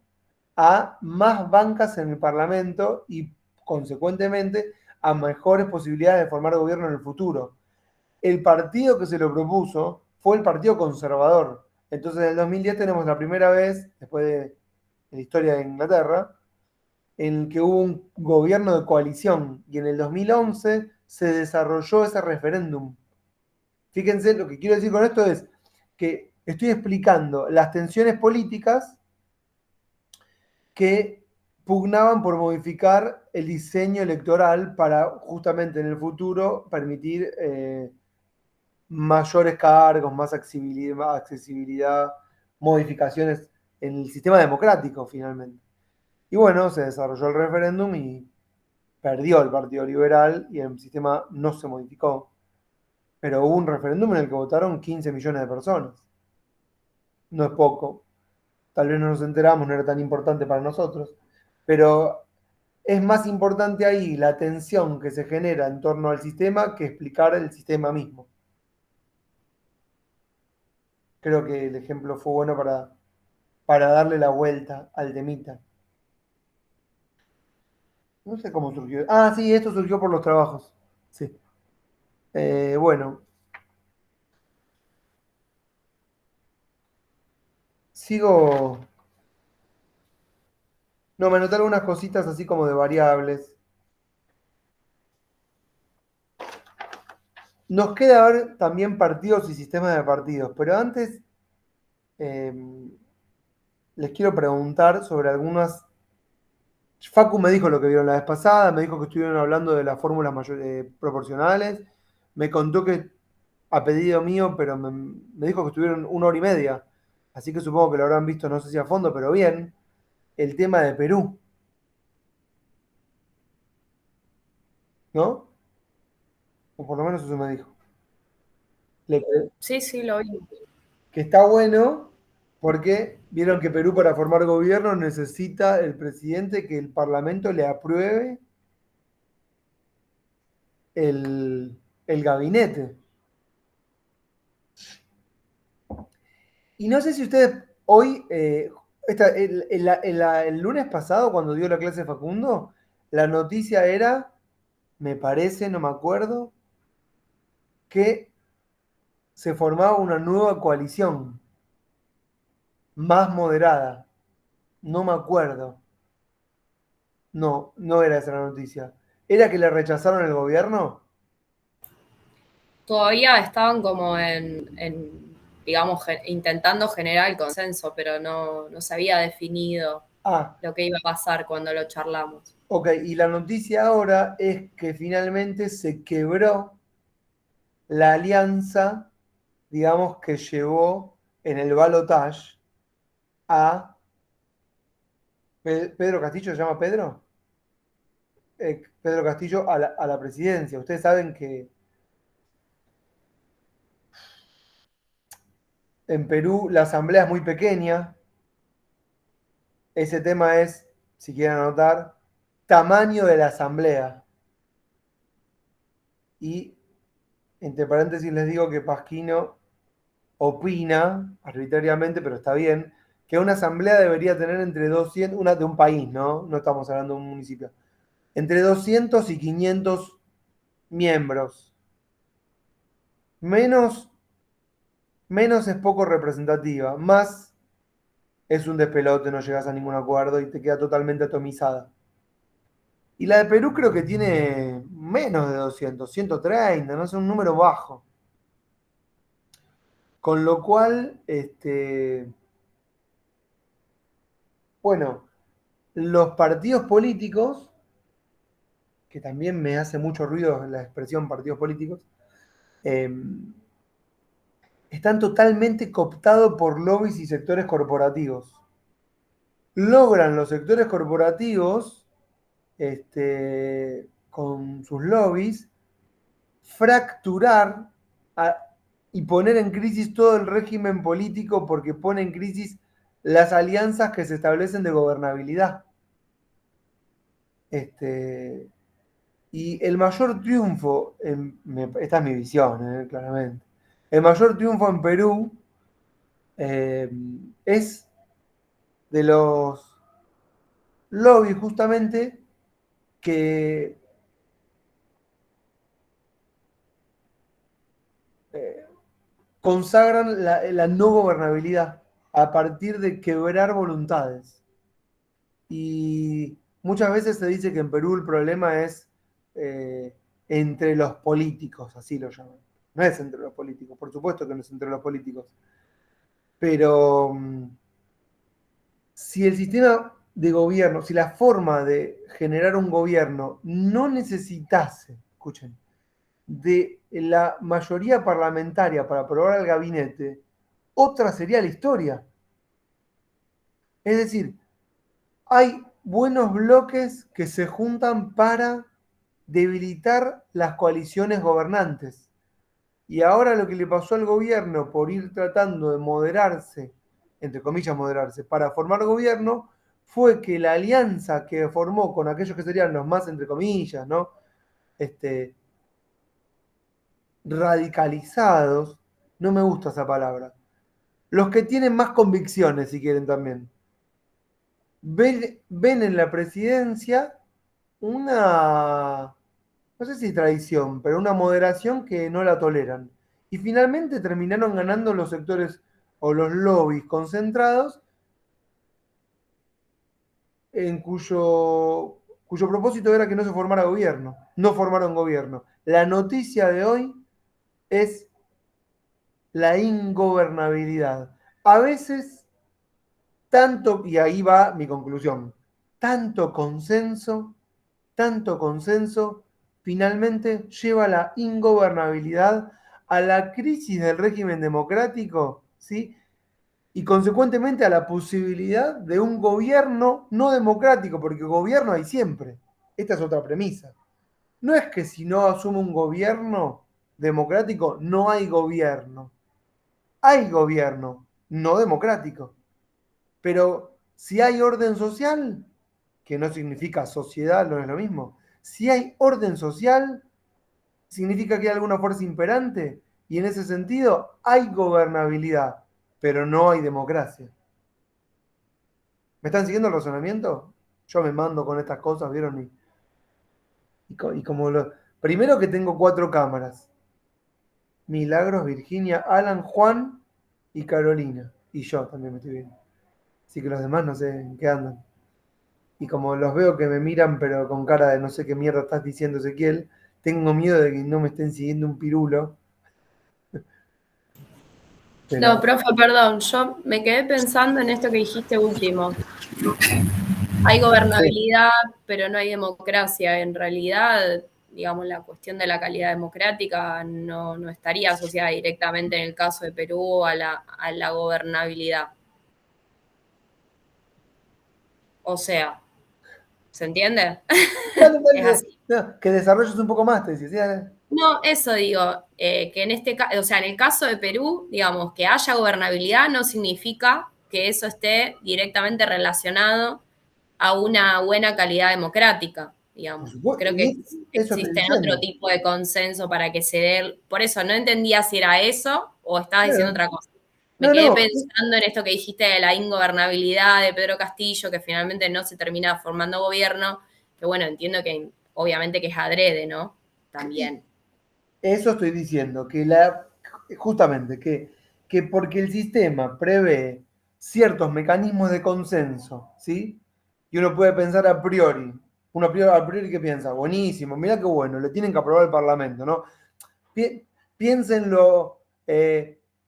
a más bancas en el Parlamento y, consecuentemente, a mejores posibilidades de formar gobierno en el futuro. El partido que se lo propuso fue el Partido Conservador. Entonces, en el 2010 tenemos la primera vez, después de la historia de Inglaterra, en que hubo un gobierno de coalición y en el 2011 se desarrolló ese referéndum. Fíjense, lo que quiero decir con esto es que estoy explicando las tensiones políticas que pugnaban por modificar el diseño electoral para justamente en el futuro permitir mayores cargos, más accesibilidad, modificaciones en el sistema democrático finalmente. Y bueno, se desarrolló el referéndum y perdió el Partido Liberal y el sistema no se modificó. Pero hubo un referéndum en el que votaron 15 millones de personas. No es poco. Tal vez no nos enteramos, no era tan importante para nosotros. Pero es más importante ahí la tensión que se genera en torno al sistema que explicar el sistema mismo. Creo que el ejemplo fue bueno para darle la vuelta al temita. No sé cómo surgió. Ah, sí, esto surgió por los trabajos. Sí. Bueno, sigo. No, me anoté algunas cositas así como de variables. Nos queda ver también partidos y sistemas de partidos, pero antes eh, les quiero preguntar sobre algunas. Facu me dijo lo que vieron la vez pasada, me dijo que estuvieron hablando de las fórmulas proporcionales, me contó que a pedido mío, pero me dijo que estuvieron 1 hora y media, así que supongo que lo habrán visto, no sé si a fondo, pero bien, el tema de Perú, ¿no? O por lo menos eso me dijo. Le- Sí, lo vi. que está bueno porque vieron que Perú para formar gobierno necesita el presidente que el Parlamento le apruebe el gabinete. Y no sé si ustedes hoy, el lunes pasado, cuando dio la clase Facundo, la noticia era, me parece, no me acuerdo, que se formaba una nueva coalición, más moderada. No me acuerdo. No, no era esa la noticia. ¿Era que le rechazaron el gobierno? Todavía estaban como digamos, intentando generar el consenso, pero no se había definido Ah, lo que iba a pasar cuando lo charlamos. ok. Y la noticia ahora es que finalmente se quebró la alianza, digamos, que llevó en el balotaje a Pedro Castillo. ¿Se llama Pedro? Pedro Castillo a la presidencia. Ustedes saben que en Perú la asamblea es muy pequeña. Ese tema es, si quieren anotar, tamaño de la asamblea. Y entre paréntesis les digo que Pasquino opina, arbitrariamente, pero está bien, que una asamblea debería tener entre 200, una de un país, ¿no? No estamos hablando de un municipio, entre 200 y 500 miembros. Menos, menos es poco representativa, más es un despelote, no llegas a ningún acuerdo y te queda totalmente atomizada. Y la de Perú creo que tiene menos de 200, 130, no es un número bajo. Con lo cual, bueno, los partidos políticos, que también me hace mucho ruido la expresión partidos políticos, eh, están totalmente cooptados por lobbies y sectores corporativos. Logran los sectores corporativos, con sus lobbies, fracturar a- y poner en crisis todo el régimen político porque pone en crisis las alianzas que se establecen de gobernabilidad. Este, y el mayor triunfo, esta es mi visión, claramente, el mayor triunfo en Perú eh, es de los lobbies justamente que eh, consagran la no gobernabilidad a partir de quebrar voluntades. Y muchas veces se dice que en Perú el problema es eh, entre los políticos, así lo llaman. No es entre los políticos, por supuesto que no es entre los políticos. Pero si el sistema de gobierno, si la forma de generar un gobierno no necesitase, escuchen, de la mayoría parlamentaria para aprobar el gabinete, otra sería la historia. Es decir, hay buenos bloques que se juntan para debilitar las coaliciones gobernantes. Y ahora lo que le pasó al gobierno por ir tratando de moderarse, entre comillas moderarse, para formar gobierno, fue que la alianza que formó con aquellos que serían los más, entre comillas, ¿no? Este, radicalizados, no me gusta esa palabra, los que tienen más convicciones, si quieren también, ven en la presidencia una, no sé si traición, pero una moderación que no la toleran. Y finalmente terminaron ganando los sectores o los lobbies concentrados cuyo propósito era que no se formara gobierno. No formaron gobierno. La noticia de hoy es la ingobernabilidad. A veces, tanto, y ahí va mi conclusión, tanto consenso, finalmente lleva a la ingobernabilidad, a la crisis del régimen democrático, ¿sí? Y consecuentemente a la posibilidad de un gobierno no democrático, porque gobierno hay siempre. Esta es otra premisa. No es que si no asume un gobierno democrático, no hay gobierno. Hay gobierno no democrático. Pero si hay orden social, que no significa sociedad, no es lo mismo. Si hay orden social, significa que hay alguna fuerza imperante y en ese sentido hay gobernabilidad, pero no hay democracia. ¿Me están siguiendo el razonamiento? Yo me mando con estas cosas, ¿vieron? Y como primero que tengo 4 cámaras. Milagros, Virginia, Alan, Juan y Carolina. Y yo también me estoy viendo. Así que los demás no sé en qué andan. Y como los veo que me miran, pero con cara de no sé qué mierda estás diciendo, Ezequiel, tengo miedo de que no me estén siguiendo un pirulo. Pero, No, profe, perdón, yo me quedé pensando en esto que dijiste último. Hay gobernabilidad, pero no hay democracia. En realidad, digamos, la cuestión de la calidad democrática no estaría asociada directamente en el caso de Perú a la gobernabilidad. O sea, ¿se entiende? Es así. no, que desarrolles un poco más, te decía. ¿Sí? No, eso digo, que en este caso, o sea, en el caso de Perú, digamos, que haya gobernabilidad no significa que eso esté directamente relacionado a una buena calidad democrática, Por digamos. supuesto, Creo que y eso estoy existen otro diciendo. tipo de consenso para que se dé. Por eso no entendía si era eso o estabas diciendo Claro. otra cosa. Me No, quedé no, pensando en esto que dijiste de la ingobernabilidad de Pedro Castillo, que finalmente no se termina formando gobierno, que bueno, entiendo que obviamente que es adrede, ¿no? También. eso estoy diciendo, justamente, que porque el sistema prevé ciertos mecanismos de consenso, ¿sí? Y uno puede pensar a priori. Uno a priori ¿qué piensa? Buenísimo, mira qué bueno, le tienen que aprobar el Parlamento, ¿no? Pi- Piénsenlo,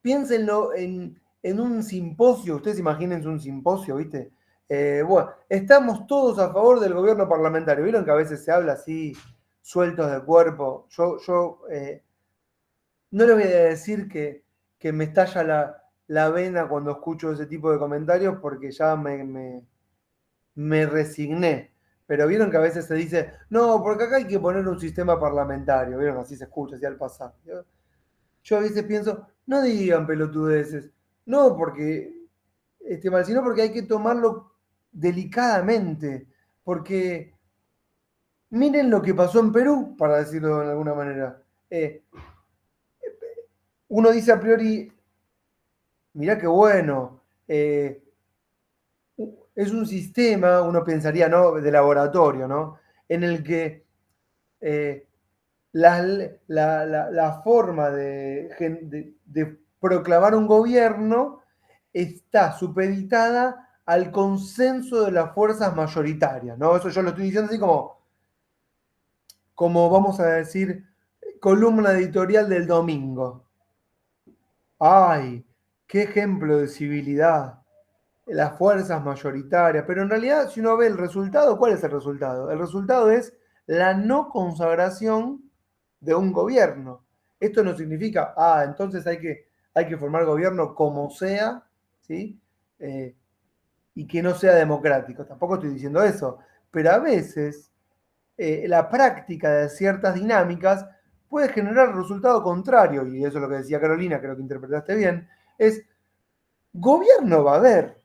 piénsenlo en un simposio, ustedes imagínense un simposio, ¿viste? Bueno, estamos todos a favor del gobierno parlamentario. ¿Vieron que a veces se habla así, sueltos de cuerpo? Yo no les voy a decir que me estalla la vena cuando escucho ese tipo de comentarios porque ya me resigné. Pero vieron que a veces se dice, no, porque acá hay que poner un sistema parlamentario. Vieron, así se escucha, así al pasar. Yo a veces pienso, no digan pelotudeces, no porque esté mal, sino porque hay que tomarlo delicadamente. Porque miren lo que pasó en Perú, para decirlo de alguna manera. Uno dice a priori, mirá qué bueno, es un sistema, uno pensaría, ¿no? De laboratorio, ¿no? En el que eh, la forma de proclamar un gobierno está supeditada al consenso de las fuerzas mayoritarias, ¿no? Eso yo lo estoy diciendo así como vamos a decir, columna editorial del domingo. ¡Ay! ¡Qué ejemplo de civilidad! Las fuerzas mayoritarias, pero en realidad si uno ve el resultado, ¿cuál es el resultado? El resultado es la no consagración de un gobierno. Esto no significa, entonces hay que formar gobierno como sea, ¿sí? Eh, y que no sea democrático. Tampoco estoy diciendo eso, pero a veces la práctica de ciertas dinámicas puede generar el resultado contrario, y eso es lo que decía Carolina, creo que interpretaste bien, es gobierno va a haber,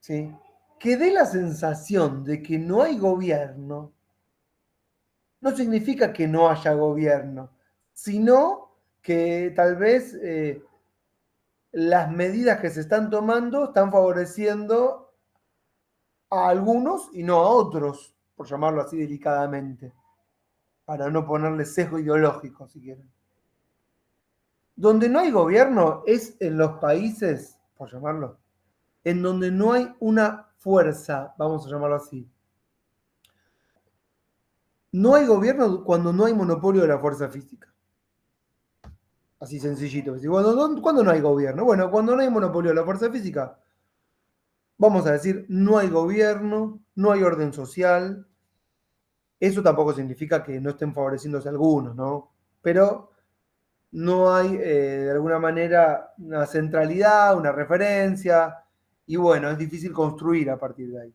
¿sí? Que dé la sensación de que no hay gobierno, no significa que no haya gobierno, sino que tal vez las medidas que se están tomando están favoreciendo a algunos y no a otros, por llamarlo así delicadamente, para no ponerle sesgo ideológico, si quieren. Donde no hay gobierno es en los países, por llamarlo, en donde no hay una fuerza, vamos a llamarlo así. No hay gobierno cuando no hay monopolio de la fuerza física. Así sencillito. ¿Cuándo no hay gobierno? Bueno, cuando no hay monopolio de la fuerza física, vamos a decir, no hay gobierno, no hay orden social. Eso tampoco significa que no estén favoreciéndose algunos, ¿no? Pero no hay, de alguna manera, una centralidad, una referencia, y bueno, es difícil construir a partir de ahí.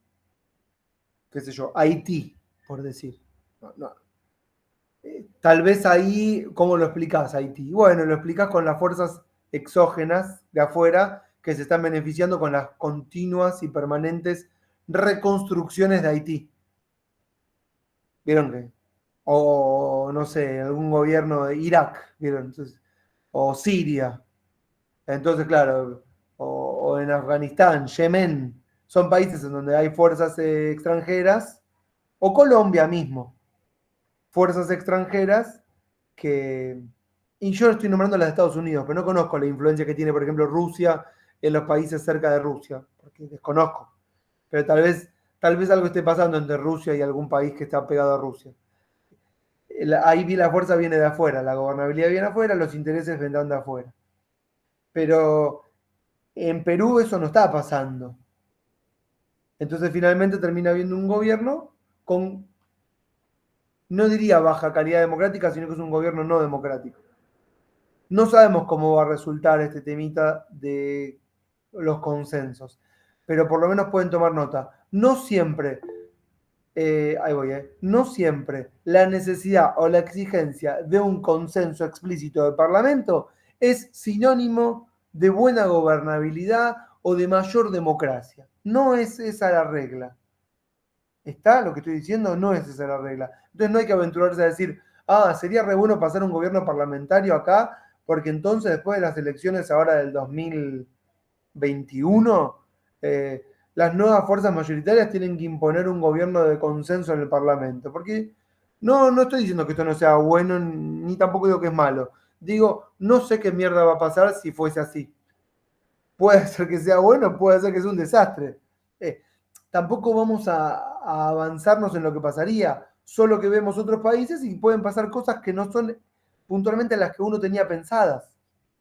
Qué sé yo, Haití, por decir. No. Tal vez ahí, ¿cómo lo explicás, Haití? Bueno, lo explicás con las fuerzas exógenas de afuera que se están beneficiando con las continuas y permanentes reconstrucciones de Haití. ¿Vieron que? O no sé, algún gobierno de Irak, ¿vieron? Entonces, o Siria. Entonces, claro, o en Afganistán, Yemen, son países en donde hay fuerzas extranjeras, o Colombia mismo, fuerzas extranjeras que, y yo estoy nombrando las de Estados Unidos, pero no conozco la influencia que tiene, por ejemplo, Rusia en los países cerca de Rusia, porque desconozco, pero tal vez algo esté pasando entre Rusia y algún país que está pegado a Rusia. Ahí la fuerza viene de afuera, la gobernabilidad viene de afuera, los intereses vendrán de afuera. Pero en Perú eso no está pasando. Entonces finalmente termina habiendo un gobierno con, no diría baja calidad democrática, sino que es un gobierno no democrático. No sabemos cómo va a resultar este temita de los consensos, pero por lo menos pueden tomar nota. No siempre, no siempre la necesidad o la exigencia de un consenso explícito del Parlamento es sinónimo de buena gobernabilidad o de mayor democracia. No es esa la regla. ¿Está lo que estoy diciendo? No es esa la regla. Entonces no hay que aventurarse a decir, sería re bueno pasar un gobierno parlamentario acá, porque entonces después de las elecciones ahora del 2021, las nuevas fuerzas mayoritarias tienen que imponer un gobierno de consenso en el Parlamento. Porque no estoy diciendo que esto no sea bueno, ni tampoco digo que es malo. Digo, no sé qué mierda va a pasar si fuese así. Puede ser que sea bueno, puede ser que sea un desastre. Tampoco vamos a avanzarnos en lo que pasaría, solo que vemos otros países y pueden pasar cosas que no son puntualmente las que uno tenía pensadas.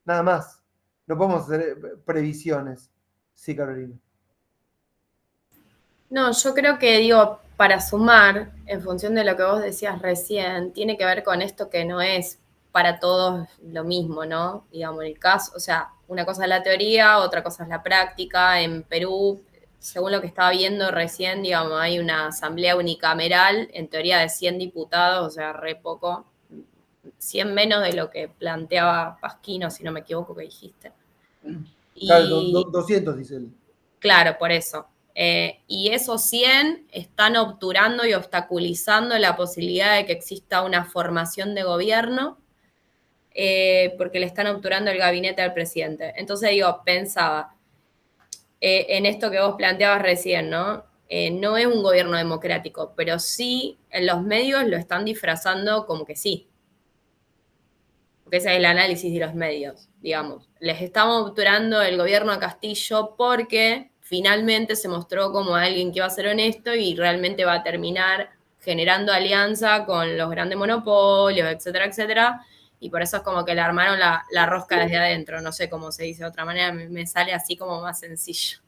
Nada más. No podemos hacer previsiones. Sí, Carolina. No, yo creo que, digo, para sumar, en función de lo que vos decías recién, tiene que ver con esto que no es para todos lo mismo, ¿no? Digamos, en el caso, o sea, una cosa es la teoría, otra cosa es la práctica. En Perú, según lo que estaba viendo recién, digamos, hay una asamblea unicameral, en teoría de 100 diputados, o sea, re poco, 100 menos de lo que planteaba Pasquino, si no me equivoco, que dijiste. Claro, Y 200 dice él. claro, por eso. Y esos 100 están obturando y obstaculizando la posibilidad de que exista una formación de gobierno, porque le están obturando el gabinete al presidente. Entonces digo, pensaba en esto que vos planteabas recién, ¿no? No es un gobierno democrático, pero sí en los medios lo están disfrazando como que sí. Porque ese es el análisis de los medios, digamos. Les estamos obturando el gobierno a Castillo porque finalmente se mostró como alguien que va a ser honesto y realmente va a terminar generando alianza con los grandes monopolios, etcétera, etcétera. Y por eso es como que le armaron la rosca desde adentro. No sé cómo se dice de otra manera, me sale así como más sencillo.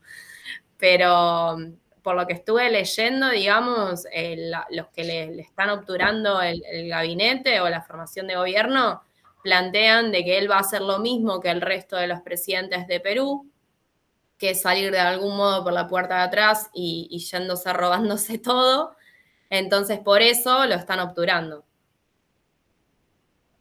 Pero por lo que estuve leyendo, digamos, los que le están obturando el gabinete o la formación de gobierno plantean de que él va a hacer lo mismo que el resto de los presidentes de Perú, que es salir de algún modo por la puerta de atrás y yéndose robándose todo. Entonces, por eso lo están obturando.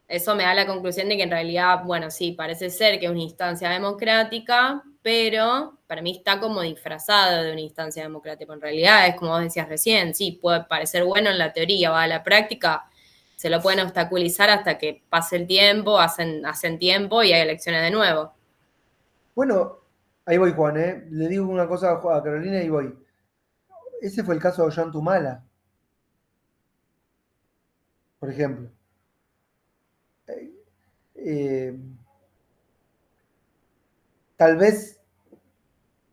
Eso me da la conclusión de que en realidad, bueno, sí, parece ser que es una instancia democrática, pero para mí está como disfrazado de una instancia democrática. En realidad es como vos decías recién, sí, puede parecer bueno en la teoría, va a la práctica, se lo pueden obstaculizar hasta que pase el tiempo, hacen tiempo y hay elecciones de nuevo. Bueno, ahí voy, Juan, ¿eh? Le digo una cosa a Carolina y voy. Ese fue el caso de Ollantumala, por ejemplo. Eh, Tal vez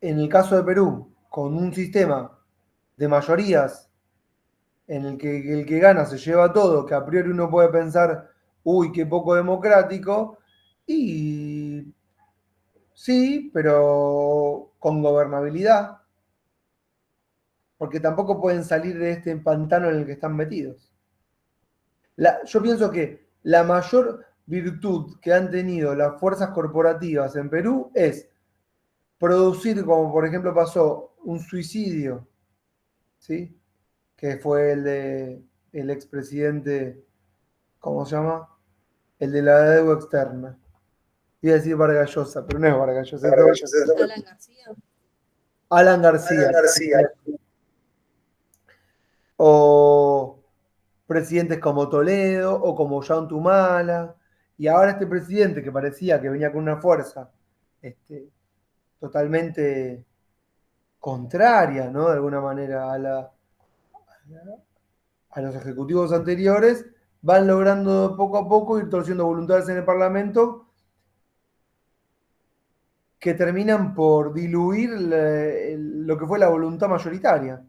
en el caso de Perú, con un sistema de mayorías en el que gana se lleva todo, que a priori uno puede pensar, uy, qué poco democrático, y sí, pero con gobernabilidad, porque tampoco pueden salir de este pantano en el que están metidos. Yo pienso que la mayor virtud que han tenido las fuerzas corporativas en Perú es producir, como por ejemplo pasó, un suicidio, ¿sí? Que fue el de el expresidente, ¿cómo se llama? El de la deuda externa. Iba a decir Vargas Llosa, pero no es Vargas Llosa, es Alan García. Alan García. Alan García. O presidentes como Toledo o como Jean Tumala. Y ahora este presidente que parecía que venía con una fuerza totalmente contraria, ¿no? De alguna manera a los ejecutivos anteriores, van logrando poco a poco ir torciendo voluntades en el Parlamento que terminan por diluir lo que fue la voluntad mayoritaria.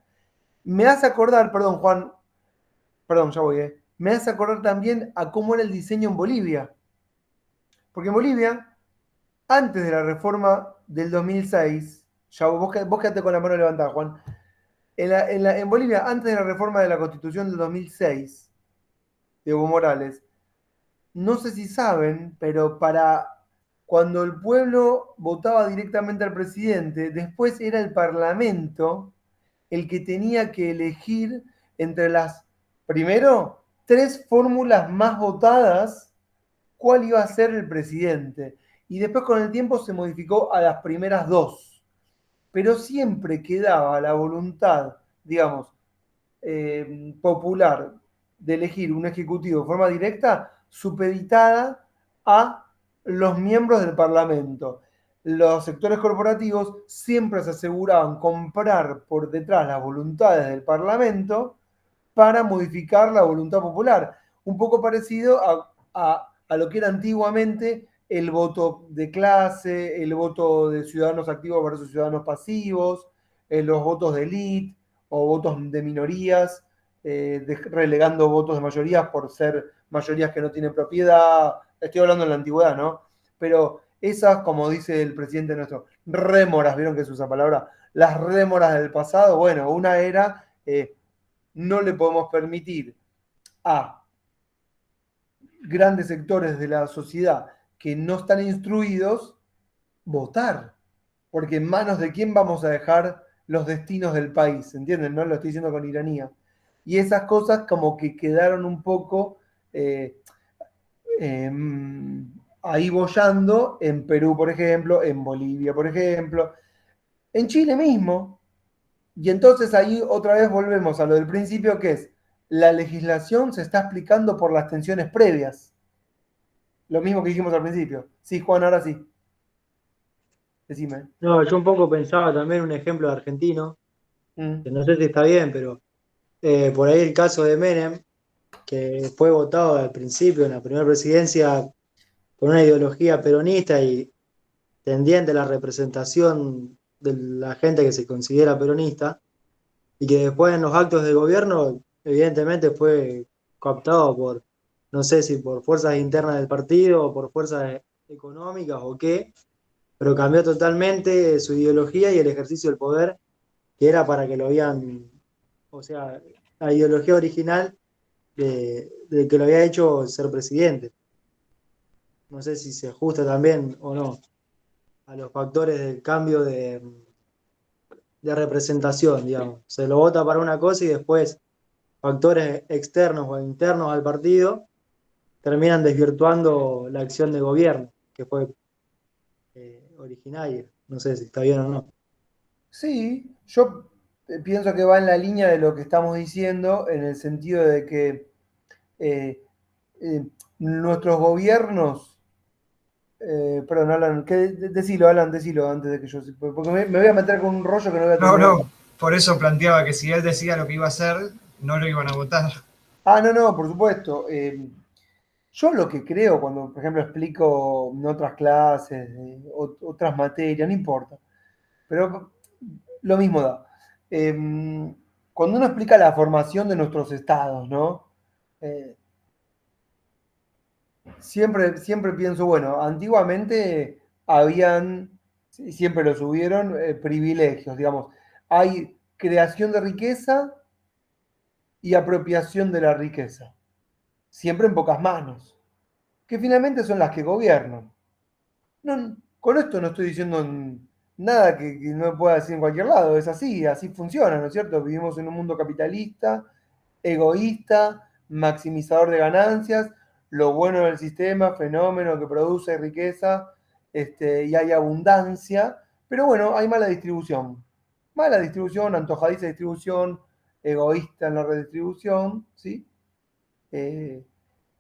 Me hace acordar, perdón Juan, perdón, ya voy, me hace acordar también a cómo era el diseño en Bolivia. Porque en Bolivia, antes de la reforma del 2006, ya vos quedate con la mano levantada, Juan. En Bolivia, antes de la reforma de la Constitución del 2006, de Evo Morales, no sé si saben, pero para cuando el pueblo votaba directamente al presidente, después era el Parlamento el que tenía que elegir entre las, primero, tres fórmulas más votadas, cuál iba a ser el presidente. Y después con el tiempo se modificó a las primeras dos. Pero siempre quedaba la voluntad, digamos, popular de elegir un ejecutivo de forma directa supeditada a los miembros del Parlamento. Los sectores corporativos siempre se aseguraban comprar por detrás las voluntades del Parlamento para modificar la voluntad popular. Un poco parecido a lo que era antiguamente el voto de clase, el voto de ciudadanos activos versus ciudadanos pasivos, los votos de élite o votos de minorías, relegando votos de mayorías por ser mayorías que no tienen propiedad. Estoy hablando en la antigüedad, ¿no? Pero esas, como dice el presidente nuestro, rémoras, ¿vieron que se usa palabra? Las rémoras del pasado, bueno, una era, no le podemos permitir a grandes sectores de la sociedad que no están instruidos votar, porque en manos de quién vamos a dejar los destinos del país, ¿entienden? No lo estoy diciendo con ironía. Y esas cosas como que quedaron un poco ahí boyando en Perú, por ejemplo, en Bolivia, por ejemplo, en Chile mismo. Y entonces ahí otra vez volvemos a lo del principio, que es la legislación se está explicando por las tensiones previas. Lo mismo que dijimos al principio. Sí, Juan, ahora sí. Decime. No, yo un poco pensaba también un ejemplo de argentino, que no sé si está bien, pero por ahí el caso de Menem, que fue votado al principio en la primera presidencia con una ideología peronista y tendiente a la representación de la gente que se considera peronista, y que después en los actos de gobierno evidentemente fue cooptado por, no sé si por fuerzas internas del partido o por fuerzas económicas o qué, pero cambió totalmente su ideología y el ejercicio del poder, que era para que lo habían, o sea, la ideología original de que lo había hecho ser presidente. No sé si se ajusta también o no a los factores del cambio de representación, digamos. Se lo vota para una cosa y después factores externos o internos al partido terminan desvirtuando la acción de gobierno, que fue originaria. No sé si está bien o no. Sí, yo pienso que va en la línea de lo que estamos diciendo, en el sentido de que eh, nuestros gobiernos, perdón, Alan, decilo, Alan, decilo antes de que yo, porque me voy a meter con un rollo que no voy a No, terminar. no, por eso planteaba que si él decía lo que iba a hacer, no lo iban a votar. Ah, no, no, por supuesto. Yo lo que creo cuando, por ejemplo, explico en otras clases, otras materias, no importa, pero lo mismo da. Cuando uno explica la formación de nuestros estados, ¿no? Siempre pienso, bueno, antiguamente habían, siempre los hubieron, privilegios, digamos. Hay creación de riqueza y apropiación de la riqueza, siempre en pocas manos, que finalmente son las que gobiernan. Con esto no estoy diciendo nada que no pueda decir en cualquier lado, es así funciona, ¿no es cierto? Vivimos en un mundo capitalista, egoísta, maximizador de ganancias, lo bueno del sistema, fenómeno que produce riqueza, y hay abundancia, pero bueno, hay mala distribución, antojadiza distribución, egoísta en la redistribución, ¿sí?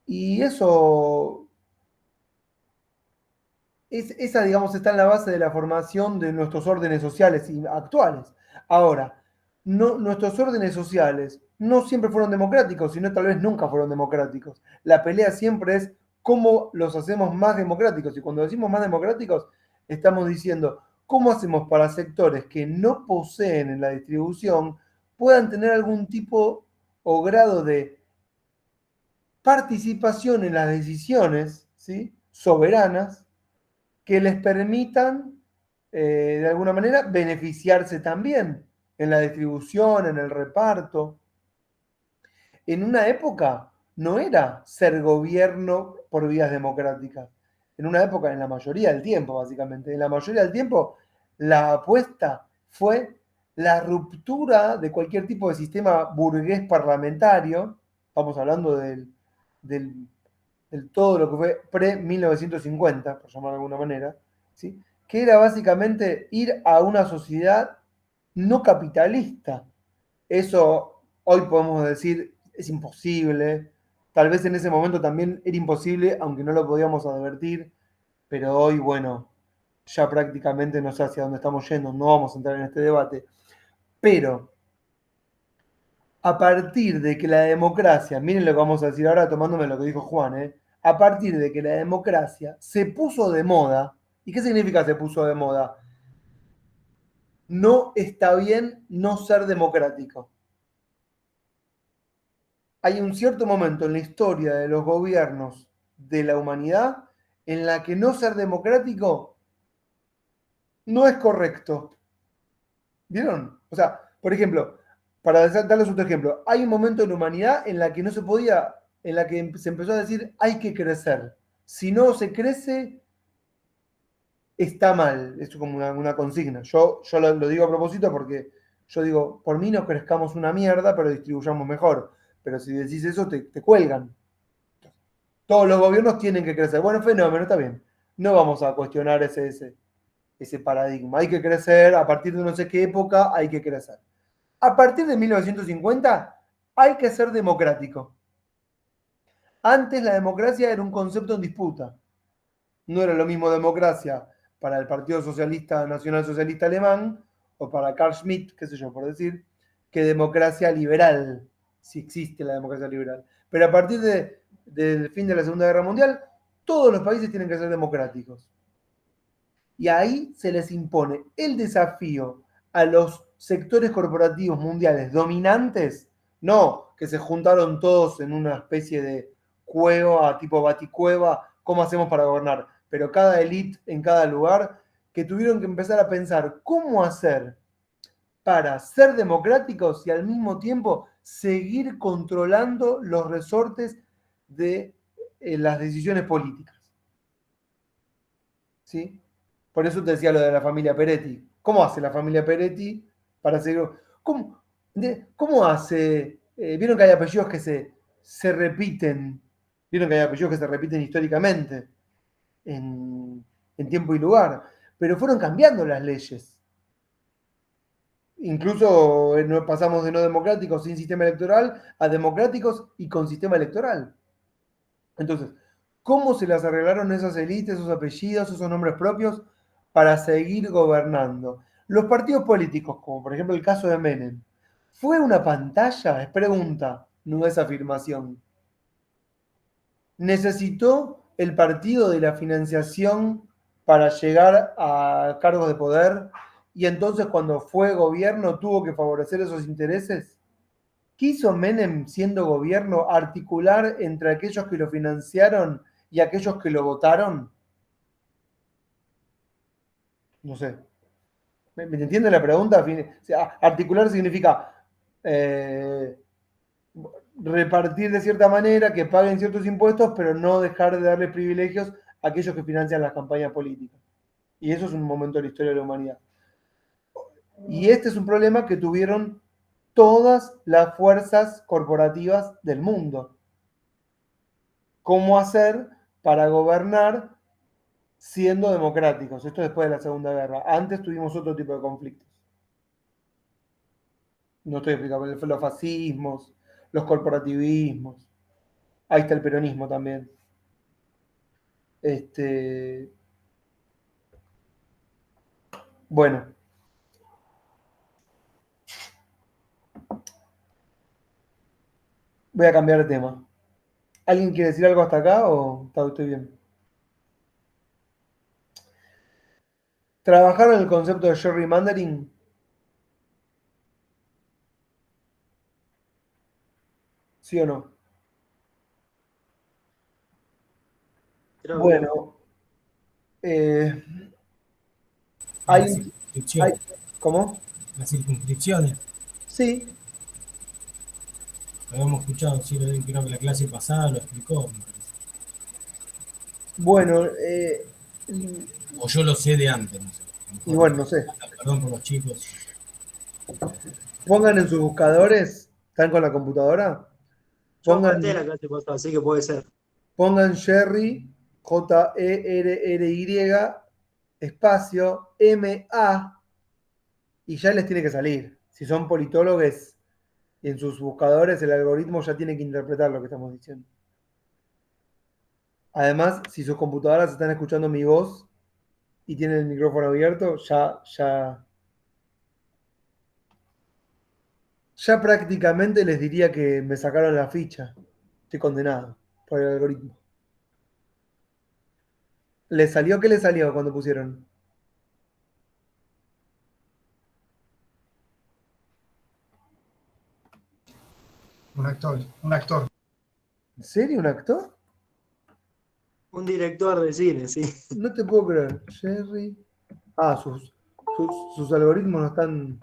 Y eso esa, digamos, está en la base de la formación de nuestros órdenes sociales actuales. Ahora, nuestros órdenes sociales no siempre fueron democráticos, sino tal vez nunca fueron democráticos. La pelea siempre es cómo los hacemos más democráticos. Y cuando decimos más democráticos, estamos diciendo cómo hacemos para sectores que no poseen en la distribución puedan tener algún tipo o grado de participación en las decisiones, ¿sí?, soberanas, que les permitan, de alguna manera, beneficiarse también en la distribución, en el reparto. En una época no era ser gobierno por vías democráticas. En una época, en la mayoría del tiempo, básicamente, en la mayoría del tiempo, la apuesta fue la ruptura de cualquier tipo de sistema burgués parlamentario. Estamos hablando del todo lo que fue pre-1950, por llamarlo de alguna manera, ¿sí?, que era básicamente ir a una sociedad no capitalista. Eso hoy podemos decir es imposible. Tal vez en ese momento también era imposible, aunque no lo podíamos advertir, pero hoy, bueno, ya prácticamente no sé hacia dónde estamos yendo, no vamos a entrar en este debate. Pero a partir de que la democracia, miren lo que vamos a decir ahora tomándome lo que dijo Juan, a partir de que la democracia se puso de moda, ¿y qué significa se puso de moda? No está bien no ser democrático. Hay un cierto momento en la historia de los gobiernos de la humanidad en la que no ser democrático no es correcto. ¿Vieron? O sea, por ejemplo, para darles otro ejemplo, hay un momento en la humanidad en la que no se podía, en la que se empezó a decir hay que crecer. Si no se crece, está mal. Esto es como una consigna. Yo lo digo a propósito porque yo digo, por mí no crezcamos una mierda, pero distribuyamos mejor. Pero si decís eso, te cuelgan. Todos los gobiernos tienen que crecer. Bueno, fenómeno, está bien. No vamos a cuestionar ese paradigma. Hay que crecer, a partir de no sé qué época hay que crecer. A partir de 1950 hay que ser democrático. Antes la democracia era un concepto en disputa. No era lo mismo democracia para el Partido Socialista Nacional Socialista Alemán o para Carl Schmitt, qué sé yo, por decir, que democracia liberal, si existe la democracia liberal. Pero a partir del fin de la Segunda Guerra Mundial, todos los países tienen que ser democráticos. Y ahí se les impone el desafío a los sectores corporativos mundiales dominantes, no que se juntaron todos en una especie de cueva, tipo baticueva, ¿cómo hacemos para gobernar? Pero cada élite en cada lugar, que tuvieron que empezar a pensar cómo hacer para ser democráticos y al mismo tiempo seguir controlando los resortes de las decisiones políticas. ¿Sí? Por eso te decía lo de la familia Peretti. ¿Cómo hace la familia Peretti para seguir? ¿Cómo hace? ¿Vieron que hay apellidos que se repiten? ¿Vieron que hay apellidos que se repiten históricamente en tiempo y lugar? Pero fueron cambiando las leyes. Incluso pasamos de no democráticos sin sistema electoral a democráticos y con sistema electoral. Entonces, ¿cómo se las arreglaron esas élites, esos apellidos, esos nombres propios para seguir gobernando? Los partidos políticos, como por ejemplo el caso de Menem, ¿fue una pantalla? Es pregunta, no es afirmación. ¿Necesitó el partido de la financiación para llegar a cargos de poder y entonces cuando fue gobierno tuvo que favorecer esos intereses? ¿Qué hizo Menem siendo gobierno? Articular entre aquellos que lo financiaron y aquellos que lo votaron. No sé. ¿Me entiende la pregunta? O sea, articular significa eh, repartir de cierta manera, que paguen ciertos impuestos, pero no dejar de darle privilegios a aquellos que financian las campañas políticas. Y eso es un momento de la historia de la humanidad. Y este es un problema que tuvieron todas las fuerzas corporativas del mundo. ¿Cómo hacer para gobernar siendo democráticos? Esto después de la Segunda Guerra. Antes tuvimos otro tipo de conflictos. No estoy explicando, los fascismos, los corporativismos. Ahí está el peronismo también. Bueno. Voy a cambiar de tema. ¿Alguien quiere decir algo hasta acá o está usted bien? ¿Trabajaron el concepto de gerrymandering? ¿Sí o no? Creo que no. Bueno, eh, Las hay, circunscripciones. ¿cómo? Las circunscripciones. Sí, Lo habíamos escuchado, sí, creo que la clase pasada lo explicó, me parece. bueno, O yo lo sé de antes, no sé. A lo y mejor, bueno, no sé. perdón por los chicos. Pongan en sus buscadores, ¿están con la computadora? Yo falté Pongan, la clase pasada, así que puede ser. pongan Jerry, Jerry, espacio, MA, y ya les tiene que salir. Si son politólogos, y en sus buscadores el algoritmo ya tiene que interpretar lo que estamos diciendo. Además, si sus computadoras están escuchando mi voz y tienen el micrófono abierto, ya prácticamente les diría que me sacaron la ficha. Estoy condenado por el algoritmo. ¿Les salió? ¿Qué les salió cuando pusieron? Un actor, un actor. ¿En serio un actor? Un director de cine, sí. No te puedo creer. Jerry. Ah, sus algoritmos no están.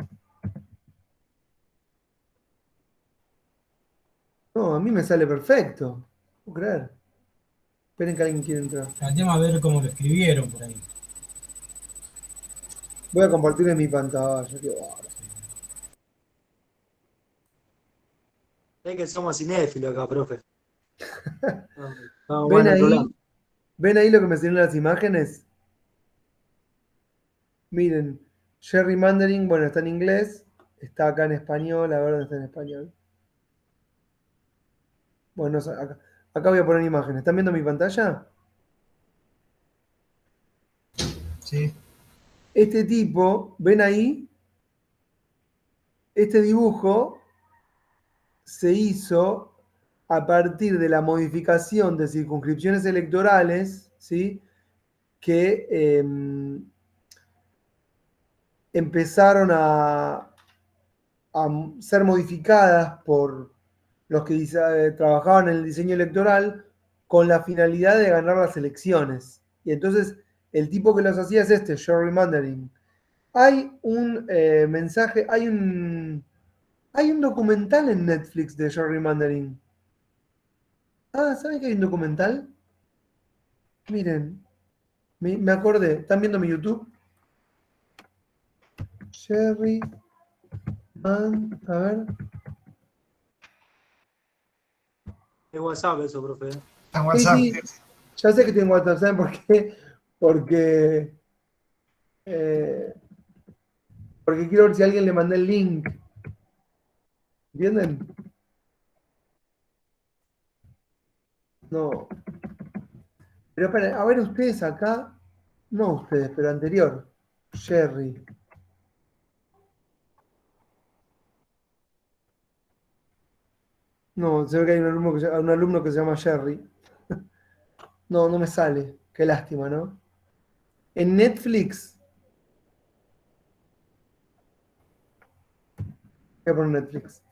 No, a mí me sale perfecto. No puedo creer. Esperen que alguien quiere entrar. El tema es ver cómo lo escribieron por ahí. Voy a compartir en mi pantalla. Qué bárbaro. Es que somos cinéfilos acá, profe. Vamos ¿Ven en otro ahí? lado. ¿Ven ahí lo que me salieron las imágenes? Miren, gerrymandering, bueno, está en inglés, está acá en español, a ver dónde está en español. Bueno, acá voy a poner imágenes. ¿Están viendo mi pantalla? Sí. Este tipo, ¿ven ahí? Este dibujo se hizo a partir de la modificación de circunscripciones electorales, ¿sí? Que empezaron a ser modificadas por los que trabajaban en el diseño electoral con la finalidad de ganar las elecciones. Y entonces el tipo que los hacía es este, gerrymandering. Hay un mensaje, hay un documental en Netflix de gerrymandering. Ah, ¿saben que hay un documental? Miren, me acordé, ¿están viendo mi YouTube? A ver. Es WhatsApp eso, profe. En Sí, WhatsApp. sí, ya sé que tengo WhatsApp, ¿saben por qué? Porque, eh, porque quiero ver si a alguien le mandé el link. ¿Entienden? No. Pero esperen, a ver ustedes acá. No ustedes, pero anterior. Jerry. No, se ve que hay un alumno que se llama Jerry. No, no me sale. Qué lástima, ¿no? En Netflix Voy a poner Netflix.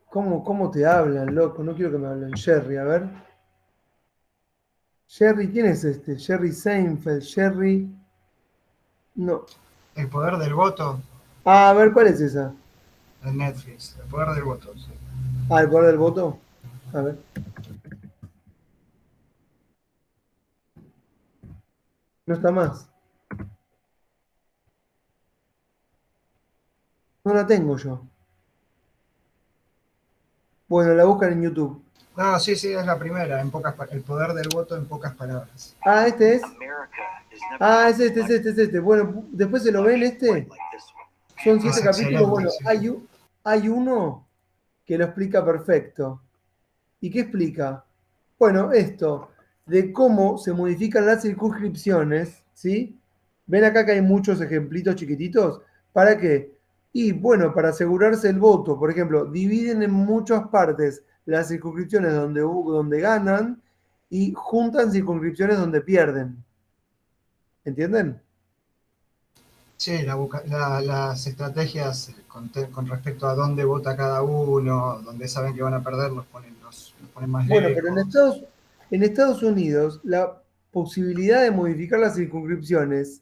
¿Cómo te hablan, loco? No quiero que me hablen. Jerry, a ver. Jerry, ¿quién es este? Jerry Seinfeld, Jerry. No. El poder del voto Ah, a ver, ¿cuál es esa? en Netflix. El poder del voto. Sí. Ah, el poder del voto. A ver. No está más. No la tengo yo. Bueno, la buscan en YouTube. No, sí, sí, es la primera. El poder del voto en pocas palabras. Ah, este es. Ah, es este. Bueno, después se lo ven este. Son 7 Es capítulos. excelente, Bueno, sí. hay uno que lo explica perfecto. ¿Y qué explica? Bueno, esto, de cómo se modifican las circunscripciones, ¿sí? Ven acá que hay muchos ejemplitos chiquititos. ¿Para qué? Y bueno, para asegurarse el voto, por ejemplo, dividen en muchas partes las circunscripciones donde ganan y juntan circunscripciones donde pierden. ¿Entienden? Sí, las estrategias con respecto a dónde vota cada uno, donde saben que van a perder, los ponen más Bueno, pero lejos. En Estados Unidos la posibilidad de modificar las circunscripciones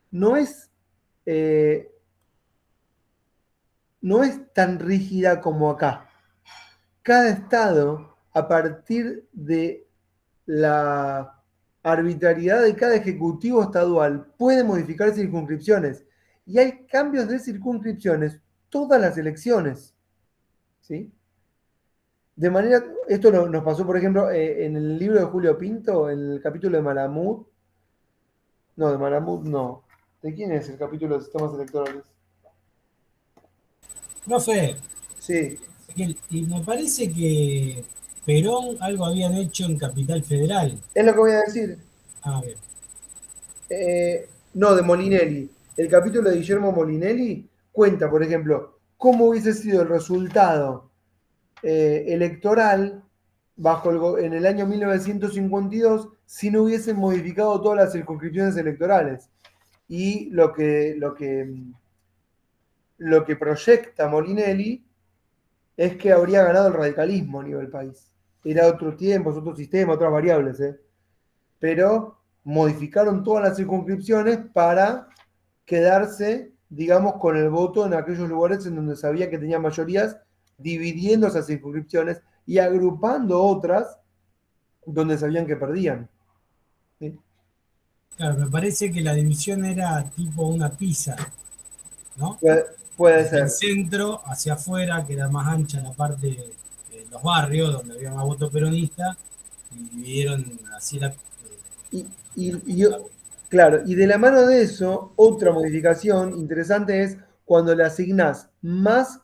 no es, eh, no es tan rígida como acá. Cada estado, a partir de la arbitrariedad de cada ejecutivo estadual, puede modificar circunscripciones. Y hay cambios de circunscripciones todas las elecciones. ¿Sí? De manera, esto nos pasó, por ejemplo, en el libro de Julio Pinto, en el capítulo de Malamud. No, de Malamud no. ¿De quién es el capítulo de sistemas electorales? Profe, Sí, y me parece que Perón algo habían hecho en Capital Federal. es lo que voy a decir. A ver, No, de Molinelli. El capítulo de Guillermo Molinelli cuenta, por ejemplo, cómo hubiese sido el resultado electoral en el año 1952 si no hubiesen modificado todas las circunscripciones electorales. Y lo que proyecta Molinelli es que habría ganado el radicalismo a nivel país. Era otro tiempo, otro sistema, otras variables, ¿eh? Pero modificaron todas las circunscripciones para quedarse, digamos, con el voto en aquellos lugares en donde sabía que tenía mayorías, dividiendo esas circunscripciones y agrupando otras donde sabían que perdían. ¿Sí? claro, me parece que la división era tipo una pizza, ¿no? Puede Desde el ser. centro hacia afuera, que era más ancha la parte de los barrios, donde había más voto peronista, y dividieron así Y, y- y- claro, y de la mano de eso, otra modificación interesante es cuando le asignás más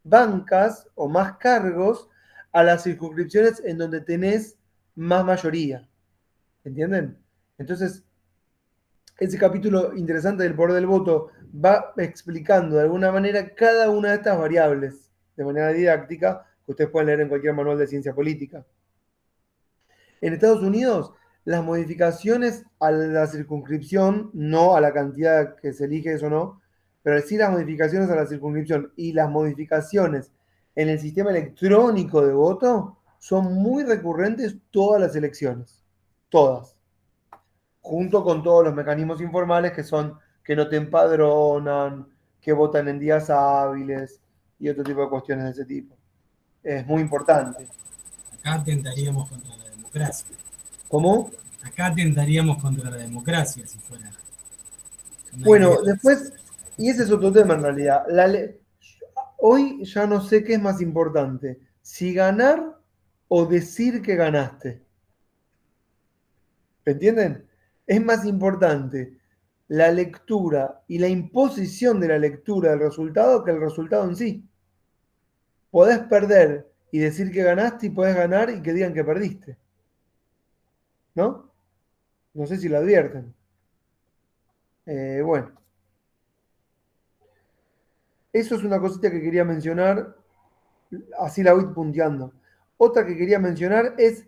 bancas o más cargos a las circunscripciones en donde tenés más mayoría. ¿Entienden? Entonces, ese capítulo interesante del poder del voto va explicando de alguna manera cada una de estas variables de manera didáctica que ustedes pueden leer en cualquier manual de ciencia política. En Estados Unidos, las modificaciones a la circunscripción, no a la cantidad que se elige, eso no, pero sí las modificaciones a la circunscripción y las modificaciones en el sistema electrónico de voto son muy recurrentes todas las elecciones. Todas. Junto con todos los mecanismos informales que son que no te empadronan, que votan en días hábiles y otro tipo de cuestiones de ese tipo. Es muy importante. acá atentaríamos contra la democracia. ¿Cómo? Acá atentaríamos contra la democracia si fuera una idea Bueno, así. después, y ese es otro tema en realidad. Hoy ya no sé qué es más importante, si ganar o decir que ganaste. ¿Entienden? Es más importante la lectura y la imposición de la lectura del resultado que el resultado en sí. Podés perder y decir que ganaste y podés ganar y que digan que perdiste. ¿No? No sé si lo advierten. Bueno, eso es una cosita que quería mencionar, así la voy punteando. Otra que quería mencionar es,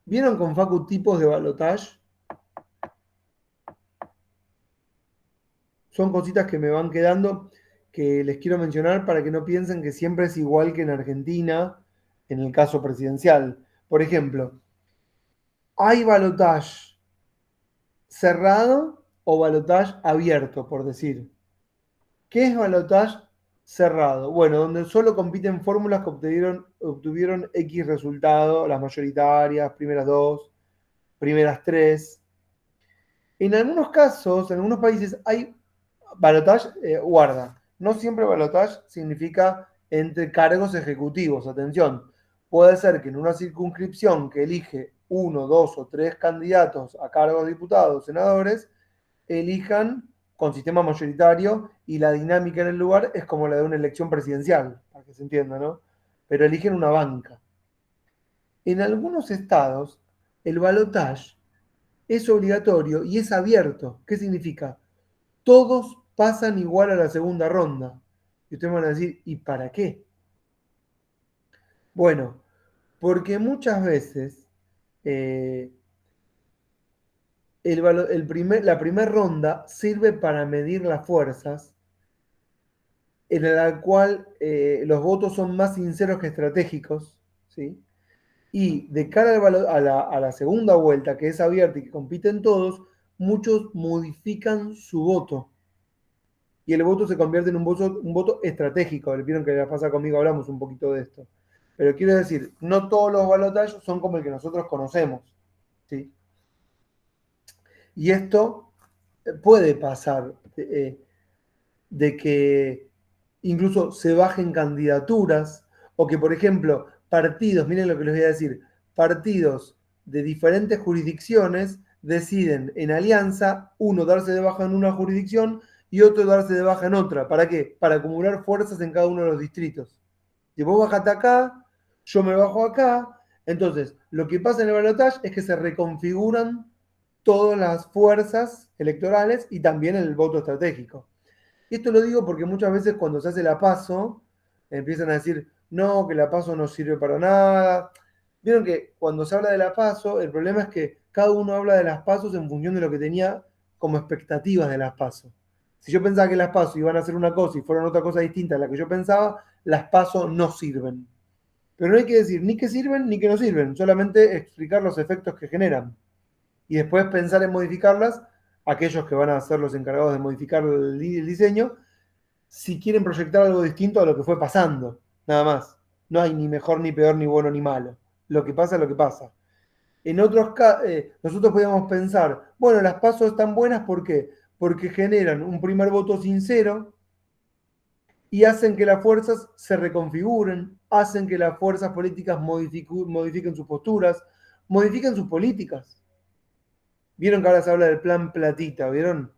¿vieron con Facu tipos de balotage? son cositas que me van quedando que les quiero mencionar para que no piensen que siempre es igual que en Argentina en el caso presidencial. Por ejemplo, ¿hay balotaje cerrado o balotaje abierto, por decir? ¿Qué es balotaje cerrado? Bueno, donde solo compiten fórmulas que obtuvieron X resultado, las mayoritarias, primeras dos, primeras tres. En algunos casos, en algunos países hay balotaje, guarda. No siempre balotaje significa entre cargos ejecutivos. Atención, puede ser que en una circunscripción que elige uno, dos o tres candidatos a cargos de diputados, senadores, elijan con sistema mayoritario y la dinámica en el lugar es como la de una elección presidencial, para que se entienda, ¿no? Pero eligen una banca. En algunos estados, el balotaje es obligatorio y es abierto. ¿Qué significa? Todos pasan igual a la segunda ronda. Y ustedes van a decir, ¿y para qué? Bueno, porque muchas veces la primera ronda sirve para medir las fuerzas, en la cual los votos son más sinceros que estratégicos, ¿sí? Y de cara a la segunda vuelta, que es abierta y que compiten todos, muchos modifican su voto. Y el voto se convierte en un voto estratégico. Vieron que la pasada conmigo hablamos un poquito de esto. Pero quiero decir, no todos los balotajes son como el que nosotros conocemos, ¿sí? Y esto puede pasar de que incluso se bajen candidaturas o que, por ejemplo, partidos, miren lo que les voy a decir, partidos de diferentes jurisdicciones deciden en alianza, uno darse de baja en una jurisdicción y otro darse de baja en otra. ¿Para qué? Para acumular fuerzas en cada uno de los distritos. Si vos bajate acá, yo me bajo acá, entonces lo que pasa en el balotaje es que se reconfiguran todas las fuerzas electorales y también el voto estratégico. Y esto lo digo porque muchas veces cuando se hace la PASO, empiezan a decir, no, que la PASO no sirve para nada. Vieron que cuando se habla de la PASO, el problema es que cada uno habla de las PASOs en función de lo que tenía como expectativas de las PASO. Si yo pensaba que las PASO iban a hacer una cosa y fueron otra cosa distinta a la que yo pensaba, las PASO no sirven. Pero no hay que decir ni que sirven ni que no sirven, solamente explicar los efectos que generan. Y después pensar en modificarlas, aquellos que van a ser los encargados de modificar el diseño, si quieren proyectar algo distinto a lo que fue pasando, nada más. No hay ni mejor, ni peor, ni bueno, ni malo. Lo que pasa es lo que pasa. En otros casos, nosotros podríamos pensar, bueno, las pasos están buenas, ¿por qué? Porque generan un primer voto sincero y hacen que las fuerzas se reconfiguren, hacen que las fuerzas políticas modifiquen sus posturas, modifiquen sus políticas. Vieron que ahora se habla del plan Platita, ¿vieron?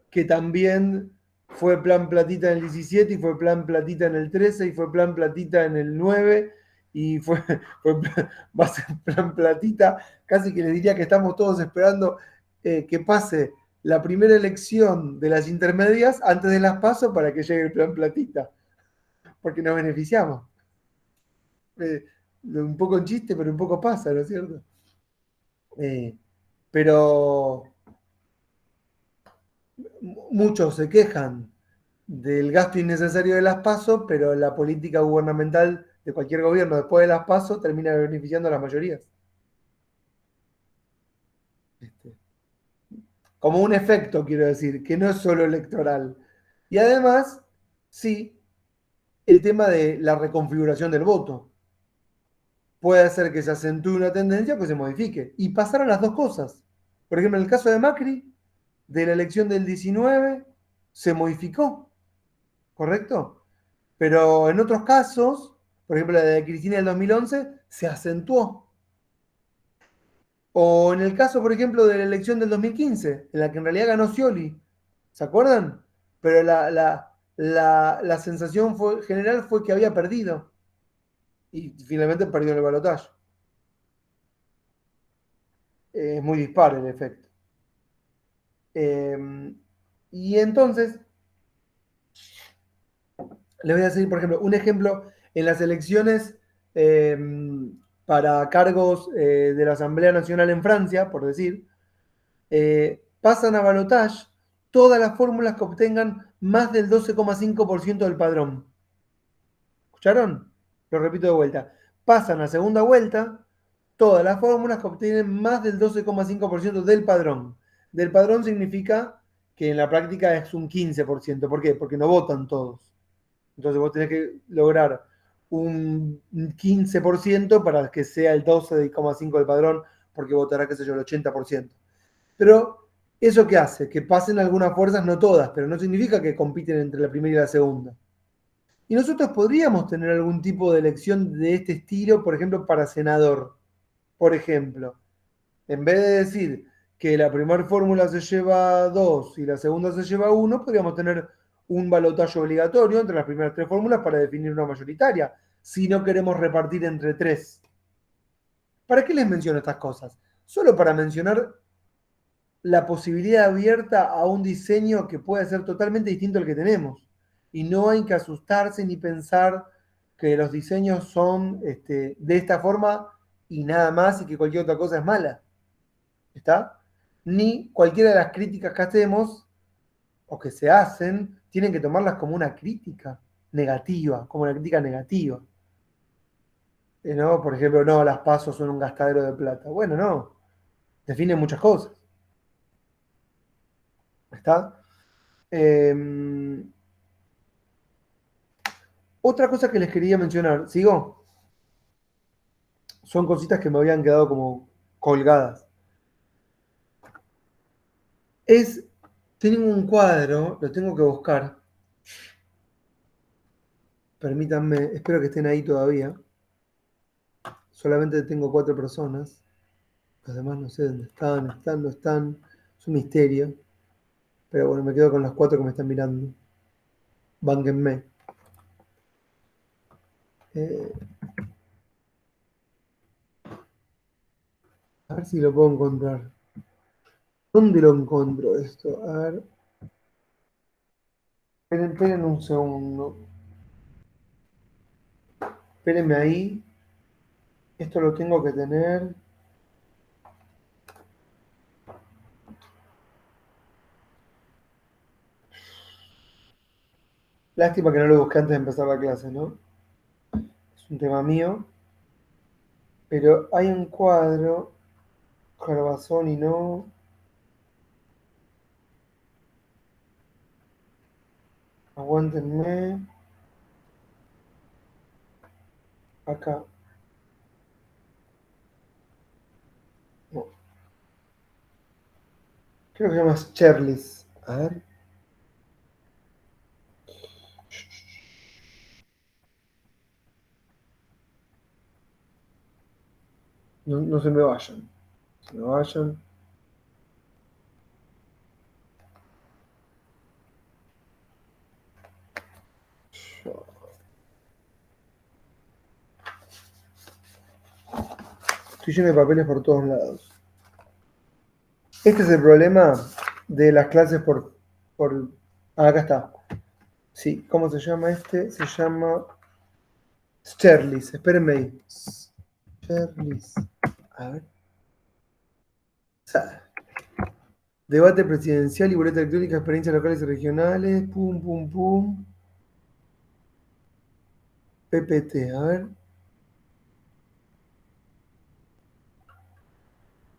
Que también fue plan Platita en el 17 y fue plan Platita en el 13 y fue plan Platita en el 9 y va a ser plan Platita. Casi que les diría que estamos todos esperando que pase la primera elección de las intermedias antes de las PASO para que llegue el plan Platita, porque nos beneficiamos. Un poco en chiste, pero un poco pasa, ¿no es cierto? Pero muchos se quejan del gasto innecesario de las PASO, pero la política gubernamental de cualquier gobierno después de las PASO termina beneficiando a las mayorías. Como un efecto, quiero decir, que no es solo electoral. Y además, sí, el tema de la reconfiguración del voto. Puede hacer que se acentúe una tendencia o que se modifique. Y pasaron las dos cosas. Por ejemplo, en el caso de Macri, de la elección del 19, se modificó. ¿Correcto? Pero en otros casos, por ejemplo la de Cristina del 2011, se acentuó. O en el caso, por ejemplo, de la elección del 2015, en la que en realidad ganó Scioli. ¿Se acuerdan? Pero la sensación general fue que había perdido. Y finalmente perdió en el balotaje. Es muy dispar el efecto. Y entonces, les voy a decir, por ejemplo, un ejemplo en las elecciones para cargos de la Asamblea Nacional en Francia, por decir, pasan a balotaje todas las fórmulas que obtengan más del 12,5% del padrón. ¿Escucharon? Lo repito de vuelta. Pasan a segunda vuelta todas las fórmulas que obtienen más del 12,5% del padrón. Del padrón significa que en la práctica es un 15%. ¿Por qué? Porque no votan todos. Entonces vos tenés que lograr un 15% para que sea el 12,5% del padrón, porque votará, qué sé yo, el 80%. Pero, ¿eso qué hace? Que pasen algunas fuerzas, no todas, pero no significa que compiten entre la primera y la segunda. Y nosotros podríamos tener algún tipo de elección de este estilo, por ejemplo, para senador. Por ejemplo, en vez de decir que la primera fórmula se lleva 2 y la segunda se lleva 1, podríamos tener un balotaje obligatorio entre las primeras 3 fórmulas para definir una mayoritaria, si no queremos repartir entre 3. ¿Para qué les menciono estas cosas? Solo para mencionar la posibilidad abierta a un diseño que puede ser totalmente distinto al que tenemos. Y no hay que asustarse ni pensar que los diseños son de esta forma y nada más, y que cualquier otra cosa es mala. ¿Está? Ni cualquiera de las críticas que hacemos o que se hacen tienen que tomarlas como una crítica negativa, como una crítica negativa. ¿No? Por ejemplo, no, las PASO son un gastadero de plata. Bueno, no. Definen muchas cosas. ¿Está? Otra cosa que les quería mencionar, ¿sigo? Son cositas que me habían quedado como colgadas. Tienen un cuadro, lo tengo que buscar. Permítanme, espero que estén ahí todavía. Solamente tengo 4 personas. Los demás no sé dónde están, no están. Es un misterio. Pero bueno, me quedo con las 4 que me están mirando. Bánquenme. A ver si lo puedo encontrar. ¿Dónde lo encuentro esto? A ver. Esperen un segundo. Espérenme ahí. Esto lo tengo que tener. Lástima que no lo busqué antes de empezar la clase, ¿no? Es un tema mío. Pero hay un cuadro. Carbazón y no. Aguántenme. Acá. No. Creo que se llama Cherlis. A ver. No, no se me vayan. Se me vayan. Estoy lleno de papeles por todos lados. Este es el problema de las clases acá está. Sí, ¿cómo se llama este? Se llama Sterlis. Espérenme ahí. Sterlis. A ver. Debate presidencial y boleta electrónica, experiencias locales y regionales. Pum, pum, pum. PPT, a ver.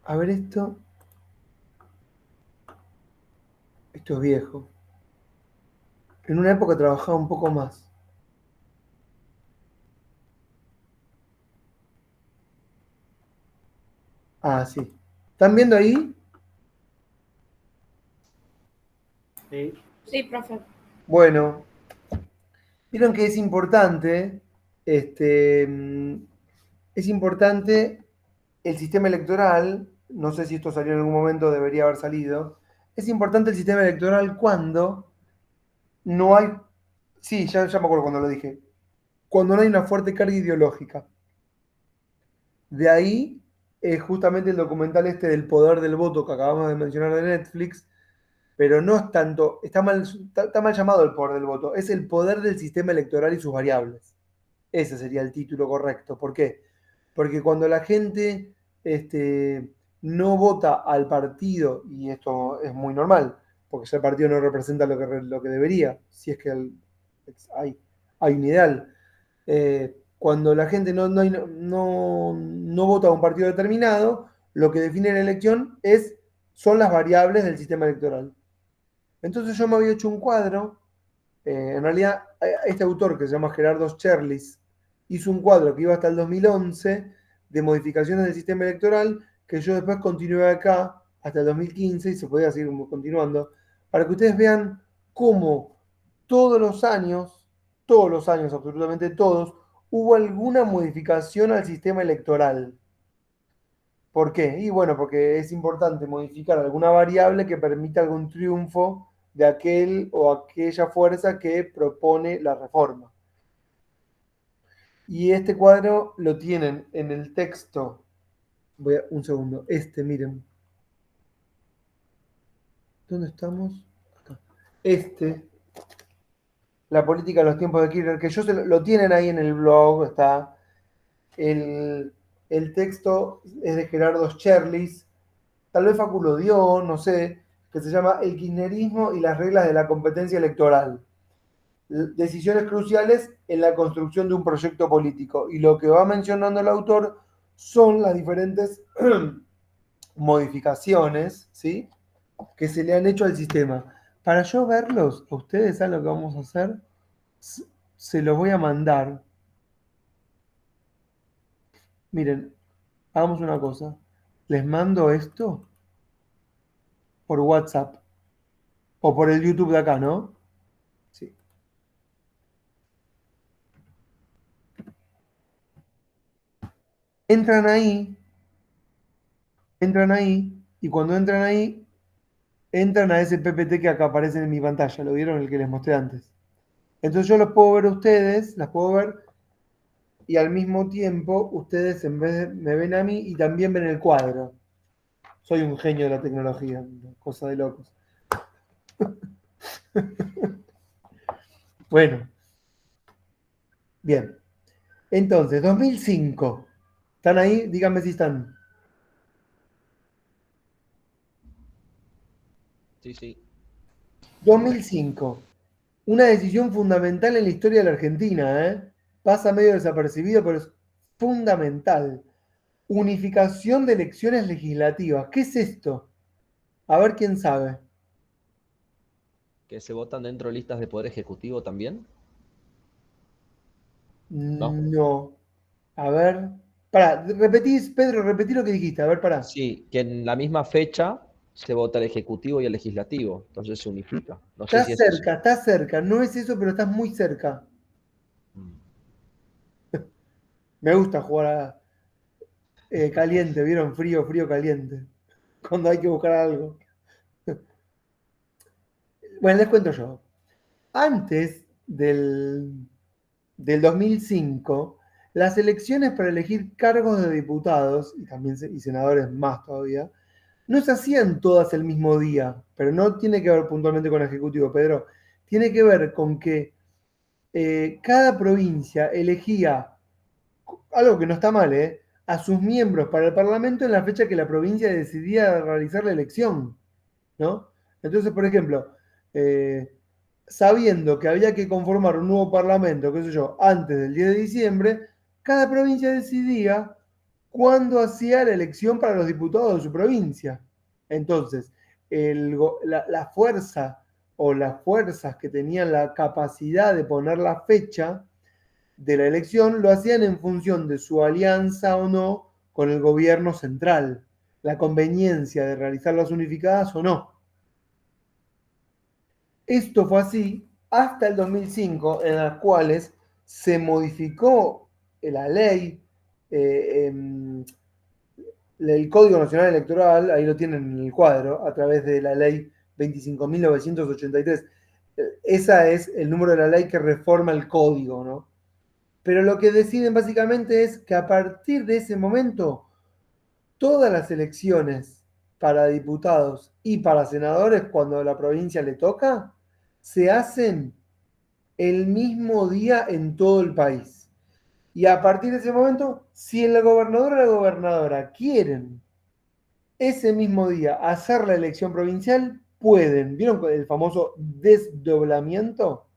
A ver esto. Esto es viejo. En una época trabajaba un poco más. Ah, sí. ¿Están viendo ahí? Sí. Sí, profe. Bueno, vieron que es importante, es importante el sistema electoral, no sé si esto salió en algún momento, debería haber salido, es importante el sistema electoral cuando no hay, sí, ya me acuerdo cuando lo dije, cuando no hay una fuerte carga ideológica. De ahí justamente el documental este del poder del voto que acabamos de mencionar de Netflix, pero no es tanto, está mal llamado el poder del voto, es el poder del sistema electoral y sus variables. Ese sería el título correcto. ¿Por qué? Porque cuando la gente no vota al partido, y esto es muy normal, porque ya el partido no representa lo que debería, si es que hay un ideal. Cuando la gente no vota a un partido determinado, lo que define la elección son las variables del sistema electoral. Entonces yo me había hecho un cuadro, en realidad este autor que se llama Gerardo Scherlis hizo un cuadro que iba hasta el 2011 de modificaciones del sistema electoral, que yo después continué acá hasta el 2015 y se podía seguir continuando, para que ustedes vean cómo todos los años, absolutamente todos, hubo alguna modificación al sistema electoral. ¿Por qué? Y bueno, porque es importante modificar alguna variable que permita algún triunfo de aquel o aquella fuerza que propone la reforma. Y este cuadro lo tienen en el texto. Un segundo. Miren. ¿Dónde estamos? Acá. La política en los tiempos de Kirchner, que lo tienen ahí en el blog, está. El texto es de Gerardo Scherlis, tal vez Facu lo dio, no sé, que se llama El kirchnerismo y las reglas de la competencia electoral. Decisiones cruciales en la construcción de un proyecto político. Y lo que va mencionando el autor son las diferentes modificaciones, ¿sí?, que se le han hecho al sistema. Para yo verlos, a ustedes, ¿saben lo que vamos a hacer? Se los voy a mandar. Miren, hagamos una cosa. Les mando esto por WhatsApp o por el YouTube de acá, ¿no? Sí. Entran ahí, y cuando entran ahí, entran a ese PPT que acá aparece en mi pantalla. ¿Lo vieron? El que les mostré antes. Entonces yo los puedo ver a ustedes, las puedo ver, y al mismo tiempo ustedes en vez me ven a mí y también ven el cuadro. Soy un genio de la tecnología, cosa de locos. Bueno, bien. Entonces, 2005. ¿Están ahí? Díganme si están. Sí, sí. 2005. Una decisión fundamental en la historia de la Argentina, ¿eh? Pasa medio desapercibido, pero es fundamental. Unificación de elecciones legislativas. ¿Qué es esto? A ver quién sabe. ¿Que se votan dentro de listas de poder ejecutivo también? No. A ver. Pará, Pedro, repetí lo que dijiste. A ver, pará. Sí, que en la misma fecha se vota el ejecutivo y el legislativo, entonces se unifica. No sé si es eso. Estás cerca. No es eso, pero estás muy cerca. Me gusta jugar a caliente, ¿vieron? Frío, frío, caliente. Cuando hay que buscar algo. Bueno, les cuento yo. Antes del 2005, las elecciones para elegir cargos de diputados, y también y senadores más todavía, no se hacían todas el mismo día, pero no tiene que ver puntualmente con el Ejecutivo, Pedro. Tiene que ver con que cada provincia elegía, algo que no está mal, a sus miembros para el Parlamento en la fecha que la provincia decidía realizar la elección, ¿no? Entonces, por ejemplo, sabiendo que había que conformar un nuevo Parlamento, qué sé yo, antes del 10 de diciembre, cada provincia decidía cuándo hacía la elección para los diputados de su provincia. Entonces, la fuerza o las fuerzas que tenían la capacidad de poner la fecha de la elección lo hacían en función de su alianza o no con el gobierno central, la conveniencia de realizar las unificadas o no. Esto fue así hasta el 2005, en las cuales se modificó la ley, el Código Nacional Electoral, ahí lo tienen en el cuadro, a través de la ley 25.983. Ese es el número de la ley que reforma el código, ¿no? Pero lo que deciden básicamente es que a partir de ese momento, todas las elecciones para diputados y para senadores, cuando a la provincia le toca, se hacen el mismo día en todo el país. Y a partir de ese momento, si el gobernador o la gobernadora quieren ese mismo día hacer la elección provincial, pueden. ¿Vieron el famoso desdoblamiento?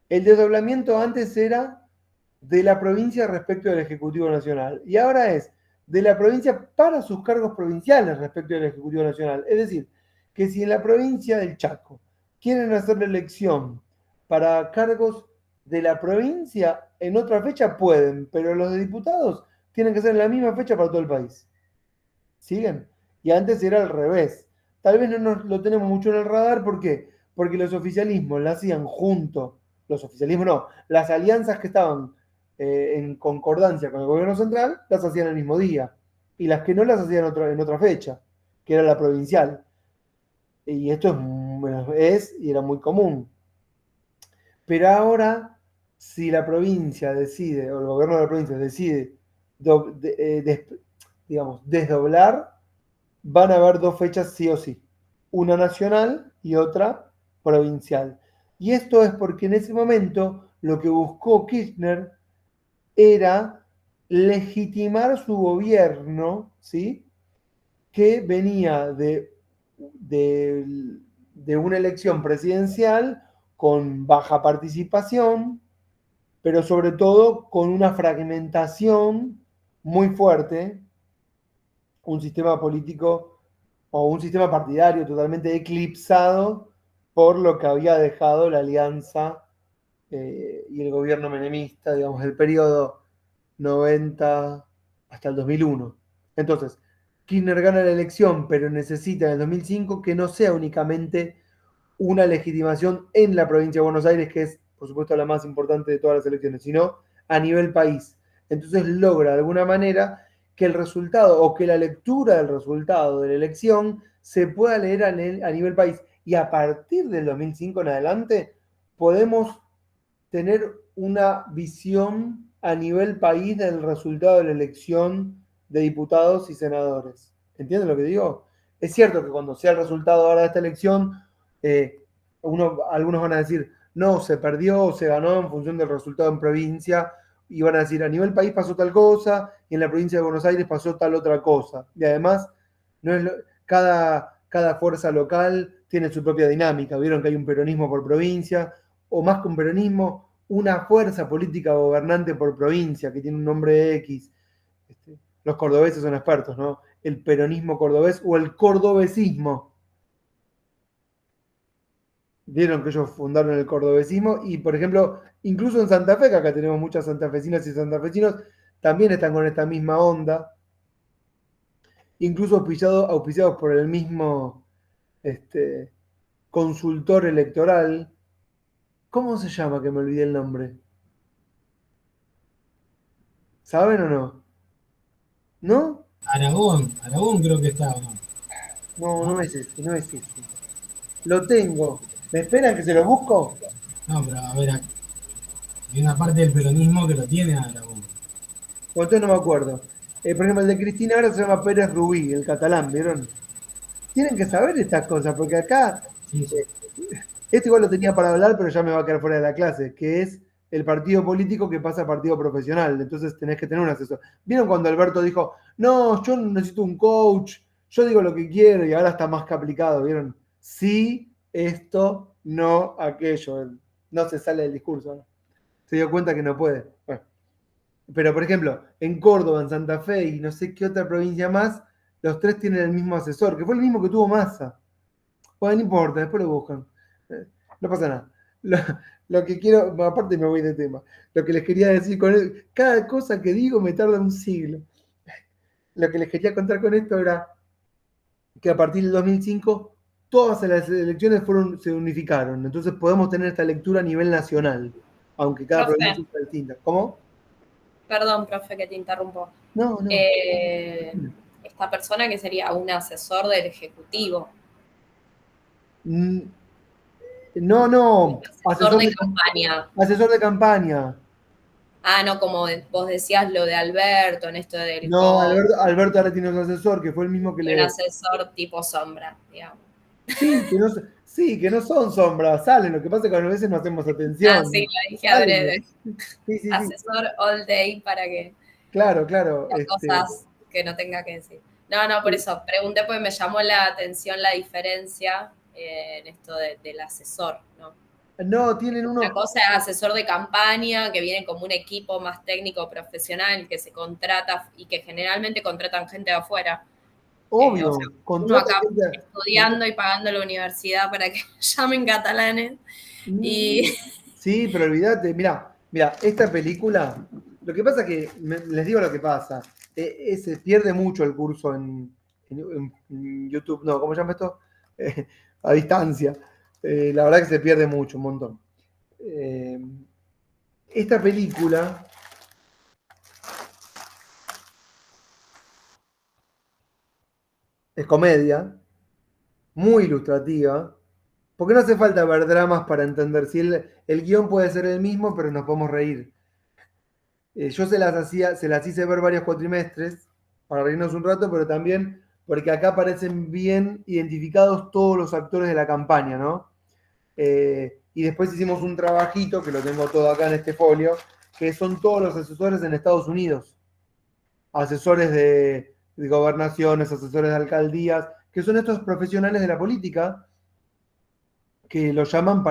El desdoblamiento antes era de la provincia respecto del Ejecutivo Nacional. Y ahora es de la provincia para sus cargos provinciales respecto del Ejecutivo Nacional. Es decir, que si en la provincia del Chaco quieren hacer la elección para cargos de la provincia, en otra fecha pueden, pero los de diputados tienen que ser en la misma fecha para todo el país. ¿Siguen? Y antes era al revés. Tal vez no nos lo tenemos mucho en el radar, ¿por qué? Porque los oficialismos la hacían junto, los oficialismos no, las alianzas que estaban en concordancia con el gobierno central, las hacían el mismo día. Y las que no las hacían en otra fecha, que era la provincial. Y esto es y era muy común. Pero ahora, si la provincia decide, o el gobierno de la provincia decide, digamos, desdoblar, van a haber dos fechas sí o sí. Una nacional y otra provincial. Y esto es porque en ese momento lo que buscó Kirchner era legitimar su gobierno, ¿sí? Que venía de una elección presidencial con baja participación, pero sobre todo con una fragmentación muy fuerte, un sistema político o un sistema partidario totalmente eclipsado por lo que había dejado la alianza y el gobierno menemista, digamos, el periodo 90 hasta el 2001. Entonces, Kirchner gana la elección, pero necesita en el 2005 que no sea únicamente una legitimación en la provincia de Buenos Aires, que es, por supuesto, la más importante de todas las elecciones, sino a nivel país. Entonces logra de alguna manera que el resultado o que la lectura del resultado de la elección se pueda leer a nivel país. Y a partir del 2005 en adelante podemos tener una visión a nivel país del resultado de la elección de diputados y senadores. ¿Entienden lo que digo? Es cierto que cuando sea el resultado ahora de esta elección, algunos van a decir, no, se perdió o se ganó en función del resultado en provincia, y van a decir, a nivel país pasó tal cosa, y en la provincia de Buenos Aires pasó tal otra cosa. Y además, no es cada fuerza local tiene su propia dinámica. Vieron que hay un peronismo por provincia, o más que un peronismo, una fuerza política gobernante por provincia, que tiene un nombre X. Los cordobeses son expertos, ¿no? El peronismo cordobés o el cordobesismo. Vieron que ellos fundaron el cordobesismo y, por ejemplo, incluso en Santa Fe, que acá tenemos muchas santafesinas y santafesinos, también están con esta misma onda, incluso auspiciados por el mismo consultor electoral. ¿Cómo se llama? Que me olvidé el nombre. ¿Saben o no? ¿No? Aragón creo que está, ¿o no? No es ese, no es ese. Lo tengo. ¿Me esperan que se lo busco? No, pero a ver, hay una parte del peronismo que lo tiene a Aragón. O entonces no me acuerdo. Por ejemplo, el de Cristina ahora se llama Pérez Rubí, el catalán, ¿vieron? Tienen que saber estas cosas, porque acá, Sí, sí. este igual lo tenía para hablar, pero ya me va a quedar fuera de la clase, que es el partido político que pasa a partido profesional. Entonces tenés que tener un asesor. ¿Vieron cuando Alberto dijo, no, yo no necesito un coach, yo digo lo que quiero, y ahora está más que aplicado? ¿Vieron? Sí, esto, no, aquello. No se sale del discurso, ¿no? Se dio cuenta que no puede. Bueno. Pero, por ejemplo, en Córdoba, en Santa Fe y no sé qué otra provincia más, los tres tienen el mismo asesor, que fue el mismo que tuvo Massa. Bueno, no importa, después lo buscan. No pasa nada. Lo que quiero, aparte me voy de tema, lo que les quería decir con cada cosa que digo me tarda un siglo. Lo que les quería contar con esto era que a partir del 2005 todas las elecciones se unificaron. Entonces podemos tener esta lectura a nivel nacional, aunque cada provincia sea distinta. ¿Cómo? Perdón, profe, que te interrumpo. No. Esta persona que sería un asesor del Ejecutivo. No. Asesor de campaña. Asesor de campaña. Ah, no, como vos decías lo de Alberto, en esto del... No, Alberto ahora tiene un asesor, que fue el mismo que un asesor tipo sombra, digamos. Sí, que no son sombras, salen. Lo que pasa es que a veces no hacemos atención. Ah, sí, lo dije adrede. Sí. Asesor all day para que... Claro. Cosas que no tenga que decir. No, por eso pregunté porque me llamó la atención la diferencia en esto del asesor, ¿no? No, tienen Una uno. cosa es asesor de campaña, que viene como un equipo más técnico profesional que se contrata y que generalmente contratan gente de afuera. Obvio, O sea, uno contrata acá gente. estudiando y pagando la universidad para que llamen catalanes. Y Sí, pero olvídate, mira, esta película, lo que pasa que, les digo lo que pasa, se pierde mucho el curso en YouTube, no, ¿cómo se llama esto? A distancia. La verdad que se pierde mucho, un montón. Esta película es comedia, muy ilustrativa, porque no hace falta ver dramas para entender si el guión puede ser el mismo, pero nos podemos reír. Yo se las hice ver varios cuatrimestres para reírnos un rato, pero también porque acá aparecen bien identificados todos los actores de la campaña, ¿no? Y después hicimos un trabajito, que lo tengo todo acá en este folio, que son todos los asesores en Estados Unidos, asesores de gobernaciones, asesores de alcaldías, que son estos profesionales de la política que lo llaman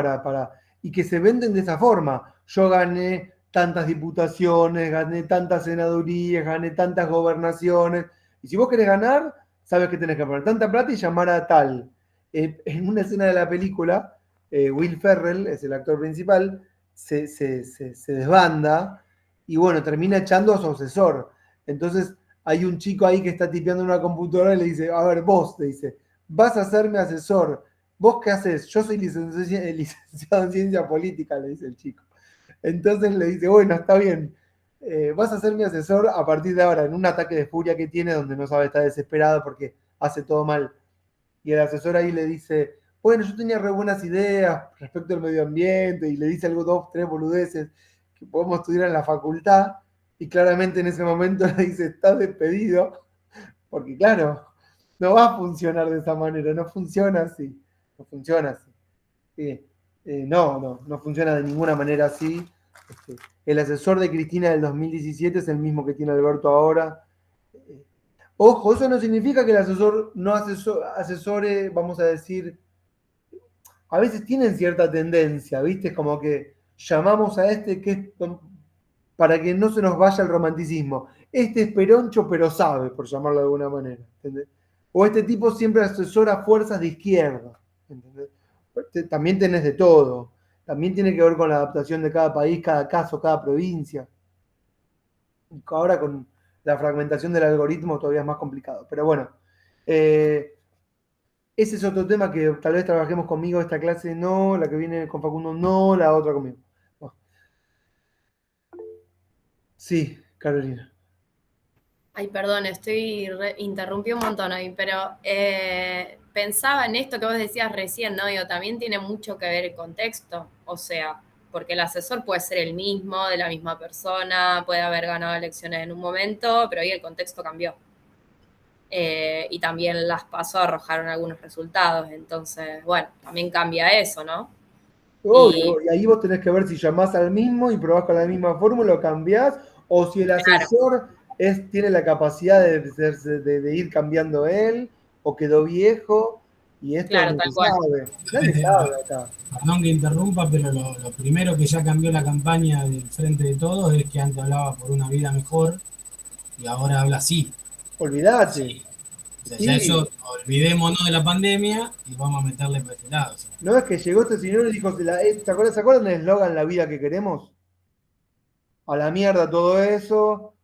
y que se venden de esa forma. Yo gané tantas diputaciones, gané tantas senadurías, gané tantas gobernaciones. Y si vos querés ganar, sabes que tenés que poner tanta plata y llamar a tal. En una escena de la película, Will Ferrell, es el actor principal, se desbanda y bueno, termina echando a su asesor. Entonces hay un chico ahí que está tipeando en una computadora y le dice, a ver, vos, le dice, vas a ser mi asesor. ¿Vos qué haces? Yo soy licenciado en ciencia política, le dice el chico. Entonces le dice, bueno, está bien, vas a ser mi asesor a partir de ahora, en un ataque de furia que tiene, donde no sabe, está desesperado porque hace todo mal. Y el asesor ahí le dice, bueno, yo tenía re buenas ideas respecto al medio ambiente, y le dice algo, dos, tres boludeces que podemos estudiar en la facultad, y claramente en ese momento le dice, estás despedido, porque claro, no va a funcionar de esa manera, no funciona así. No funciona así. No funciona de ninguna manera así. El asesor de Cristina del 2017 es el mismo que tiene Alberto ahora. Ojo, eso no significa que el asesor no asesore, vamos a decir, a veces tienen cierta tendencia, ¿viste? Como que llamamos a este que es para que no se nos vaya el romanticismo. Este es peroncho, pero sabe, por llamarlo de alguna manera. ¿Entendés? O este tipo siempre asesora fuerzas de izquierda. ¿Entendés? También tenés de todo. También tiene que ver con la adaptación de cada país, cada caso, cada provincia. Ahora con la fragmentación del algoritmo todavía es más complicado. Pero bueno, ese es otro tema que tal vez trabajemos conmigo esta clase, no, la que viene con Facundo, no, la otra conmigo. Bueno. Sí, Carolina. Ay, perdón, interrumpí un montón ahí, pero pensaba en esto que vos decías recién, ¿no? Digo, también tiene mucho que ver el contexto, o sea, porque el asesor puede ser el mismo, de la misma persona, puede haber ganado elecciones en un momento, pero ahí el contexto cambió. Y también las PASO arrojaron algunos resultados, entonces, bueno, también cambia eso, ¿no? Obvio, y ahí vos tenés que ver si llamás al mismo y probás con la misma fórmula, lo cambiás, o si el asesor tiene la capacidad de ir cambiando él, o quedó viejo, y esto claro, no tal se cual. sabe. Nadie sabe acá. Perdón que interrumpa, pero lo primero que ya cambió la campaña del Frente de Todos es que antes hablaba por una vida mejor y ahora habla así. Olvídate. Sí. O sea, Sí. ya eso, olvidémonos de la pandemia y vamos a meterle para este lado. O sea. No es que llegó este señor y dijo, ¿se acuerdan del eslogan La vida que queremos? A la mierda todo eso,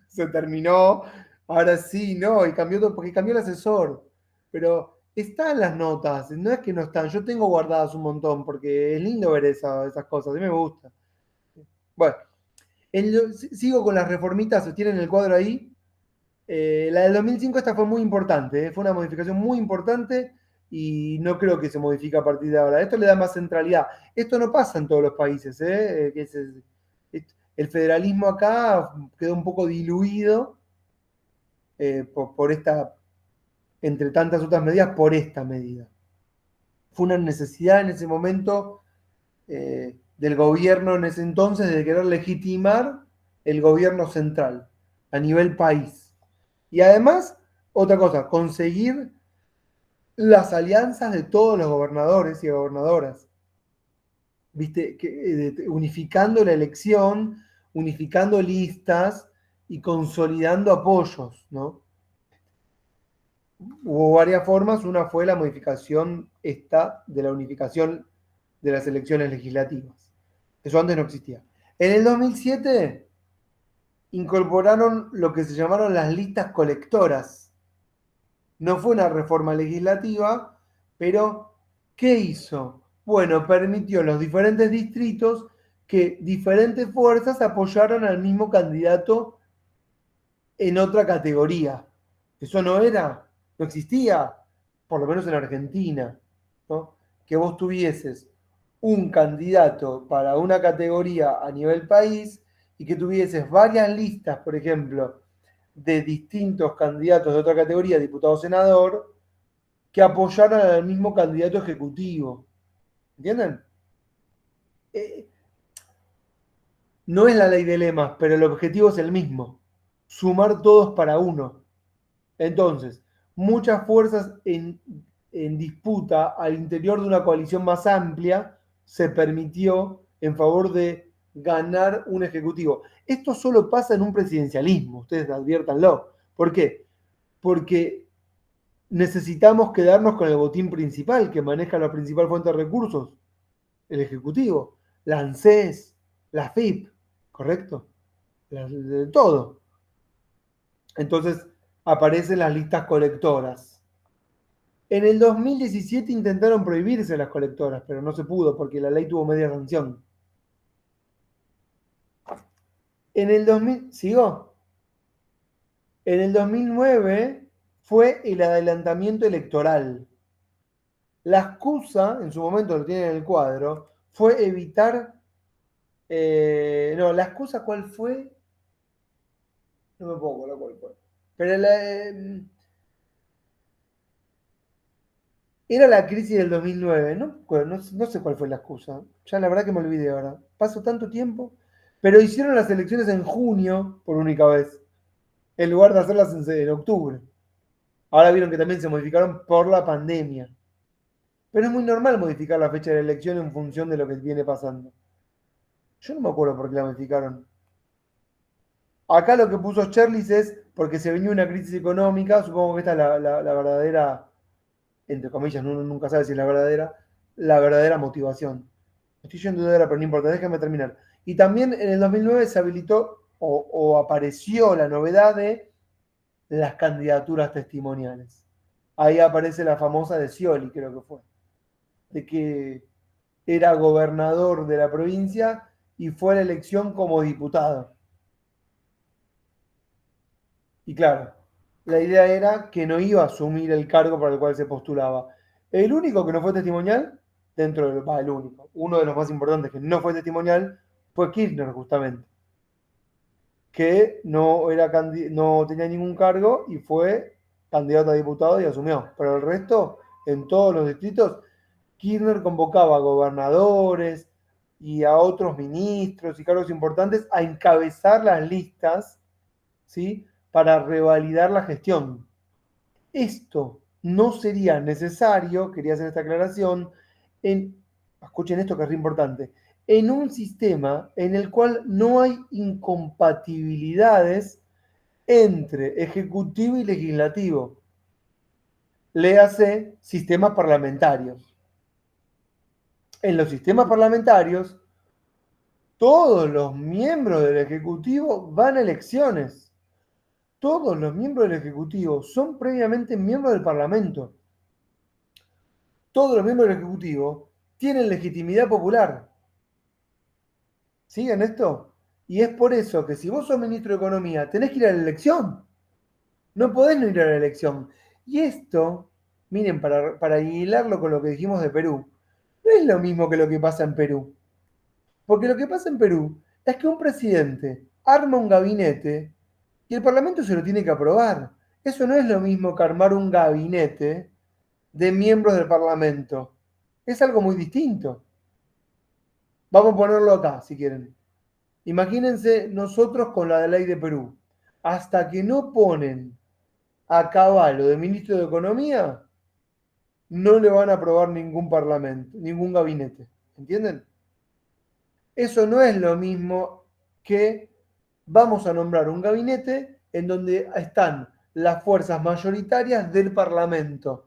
se terminó, ahora sí, no, y cambió todo, porque cambió el asesor. Pero están las notas, no es que no están, yo tengo guardadas un montón, porque es lindo ver esas cosas, a mí me gusta. Bueno, sigo con las reformitas, tienen el cuadro ahí. La del 2005 esta fue muy importante, fue una modificación muy importante y no creo que se modifique a partir de ahora. Esto le da más centralidad. Esto no pasa en todos los países, el federalismo acá quedó un poco diluido por esta, entre tantas otras medidas, por esta medida. Fue una necesidad en ese momento del gobierno en ese entonces de querer legitimar el gobierno central a nivel país. Y además, otra cosa, conseguir las alianzas de todos los gobernadores y gobernadoras, ¿viste? Unificando la elección, unificando listas y consolidando apoyos, ¿no? Hubo varias formas, una fue la modificación esta de la unificación de las elecciones legislativas. Eso antes no existía. En el 2007 incorporaron lo que se llamaron las listas colectoras. No fue una reforma legislativa, pero ¿qué hizo? Bueno, permitió en los diferentes distritos que diferentes fuerzas apoyaran al mismo candidato en otra categoría. Eso no existía, por lo menos en Argentina, ¿no? Que vos tuvieses un candidato para una categoría a nivel país y que tuvieses varias listas, por ejemplo, de distintos candidatos de otra categoría, diputado o senador, que apoyaran al mismo candidato ejecutivo. ¿Entienden? No es la ley de lemas, pero el objetivo es el mismo: sumar todos para uno. Entonces, muchas fuerzas en disputa al interior de una coalición más amplia se permitió en favor de ganar un ejecutivo. Esto solo pasa en un presidencialismo, ustedes adviértanlo. ¿Por qué? Porque necesitamos quedarnos con el botín principal que maneja la principal fuente de recursos, el Ejecutivo, la ANSES, la FIP, ¿correcto? De todo. Entonces aparecen las listas colectoras. En el 2017 intentaron prohibirse las colectoras, pero no se pudo porque la ley tuvo media sanción. En el 2000, ¿sigo? En el 2009 fue el adelantamiento electoral. La excusa, en su momento lo tienen en el cuadro, fue evitar... no, la excusa ¿cuál fue? No me puedo acordar cuál fue. Pero era la crisis del 2009, ¿no? No sé cuál fue la excusa. Ya la verdad que me olvidé ahora. Pasó tanto tiempo. Pero hicieron las elecciones en junio por única vez, en lugar de hacerlas en octubre. Ahora vieron que también se modificaron por la pandemia. Pero es muy normal modificar la fecha de la elección en función de lo que viene pasando. Yo no me acuerdo por qué la modificaron. Acá lo que puso Cherlis es porque se venía una crisis económica. Supongo que esta es la verdadera, entre comillas, uno nunca sabe si es la verdadera motivación. Estoy yendo de hora, pero no importa, déjame terminar. Y también en el 2009 se habilitó o apareció la novedad de las candidaturas testimoniales. Ahí aparece la famosa de Scioli, creo que fue, de que era gobernador de la provincia y fue a la elección como diputado. Y claro, la idea era que no iba a asumir el cargo para el cual se postulaba. El único que no fue testimonial, el único, uno de los más importantes que no fue testimonial, fue Kirchner, justamente, que no tenía ningún cargo y fue candidato a diputado y asumió. Pero el resto, en todos los distritos, Kirchner convocaba a gobernadores y a otros ministros y cargos importantes a encabezar las listas, ¿sí?, para revalidar la gestión. Esto no sería necesario, quería hacer esta aclaración, escuchen esto que es importante, en un sistema en el cual no hay incompatibilidades entre ejecutivo y legislativo. Léase sistemas parlamentarios. En los sistemas parlamentarios, todos los miembros del Ejecutivo van a elecciones. Todos los miembros del Ejecutivo son previamente miembros del Parlamento. Todos los miembros del Ejecutivo tienen legitimidad popular. ¿Siguen esto? Y es por eso que si vos sos ministro de Economía, tenés que ir a la elección. No podés no ir a la elección. Y esto, miren, para hilarlo con lo que dijimos de Perú, no es lo mismo que lo que pasa en Perú. Porque lo que pasa en Perú es que un presidente arma un gabinete y el Parlamento se lo tiene que aprobar. Eso no es lo mismo que armar un gabinete de miembros del Parlamento. Es algo muy distinto. Vamos a ponerlo acá, si quieren. Imagínense nosotros con la ley de Perú. Hasta que no ponen a Caballo de ministro de Economía, no le van a aprobar ningún parlamento, ningún gabinete. ¿Entienden? Eso no es lo mismo que vamos a nombrar un gabinete en donde están las fuerzas mayoritarias del Parlamento.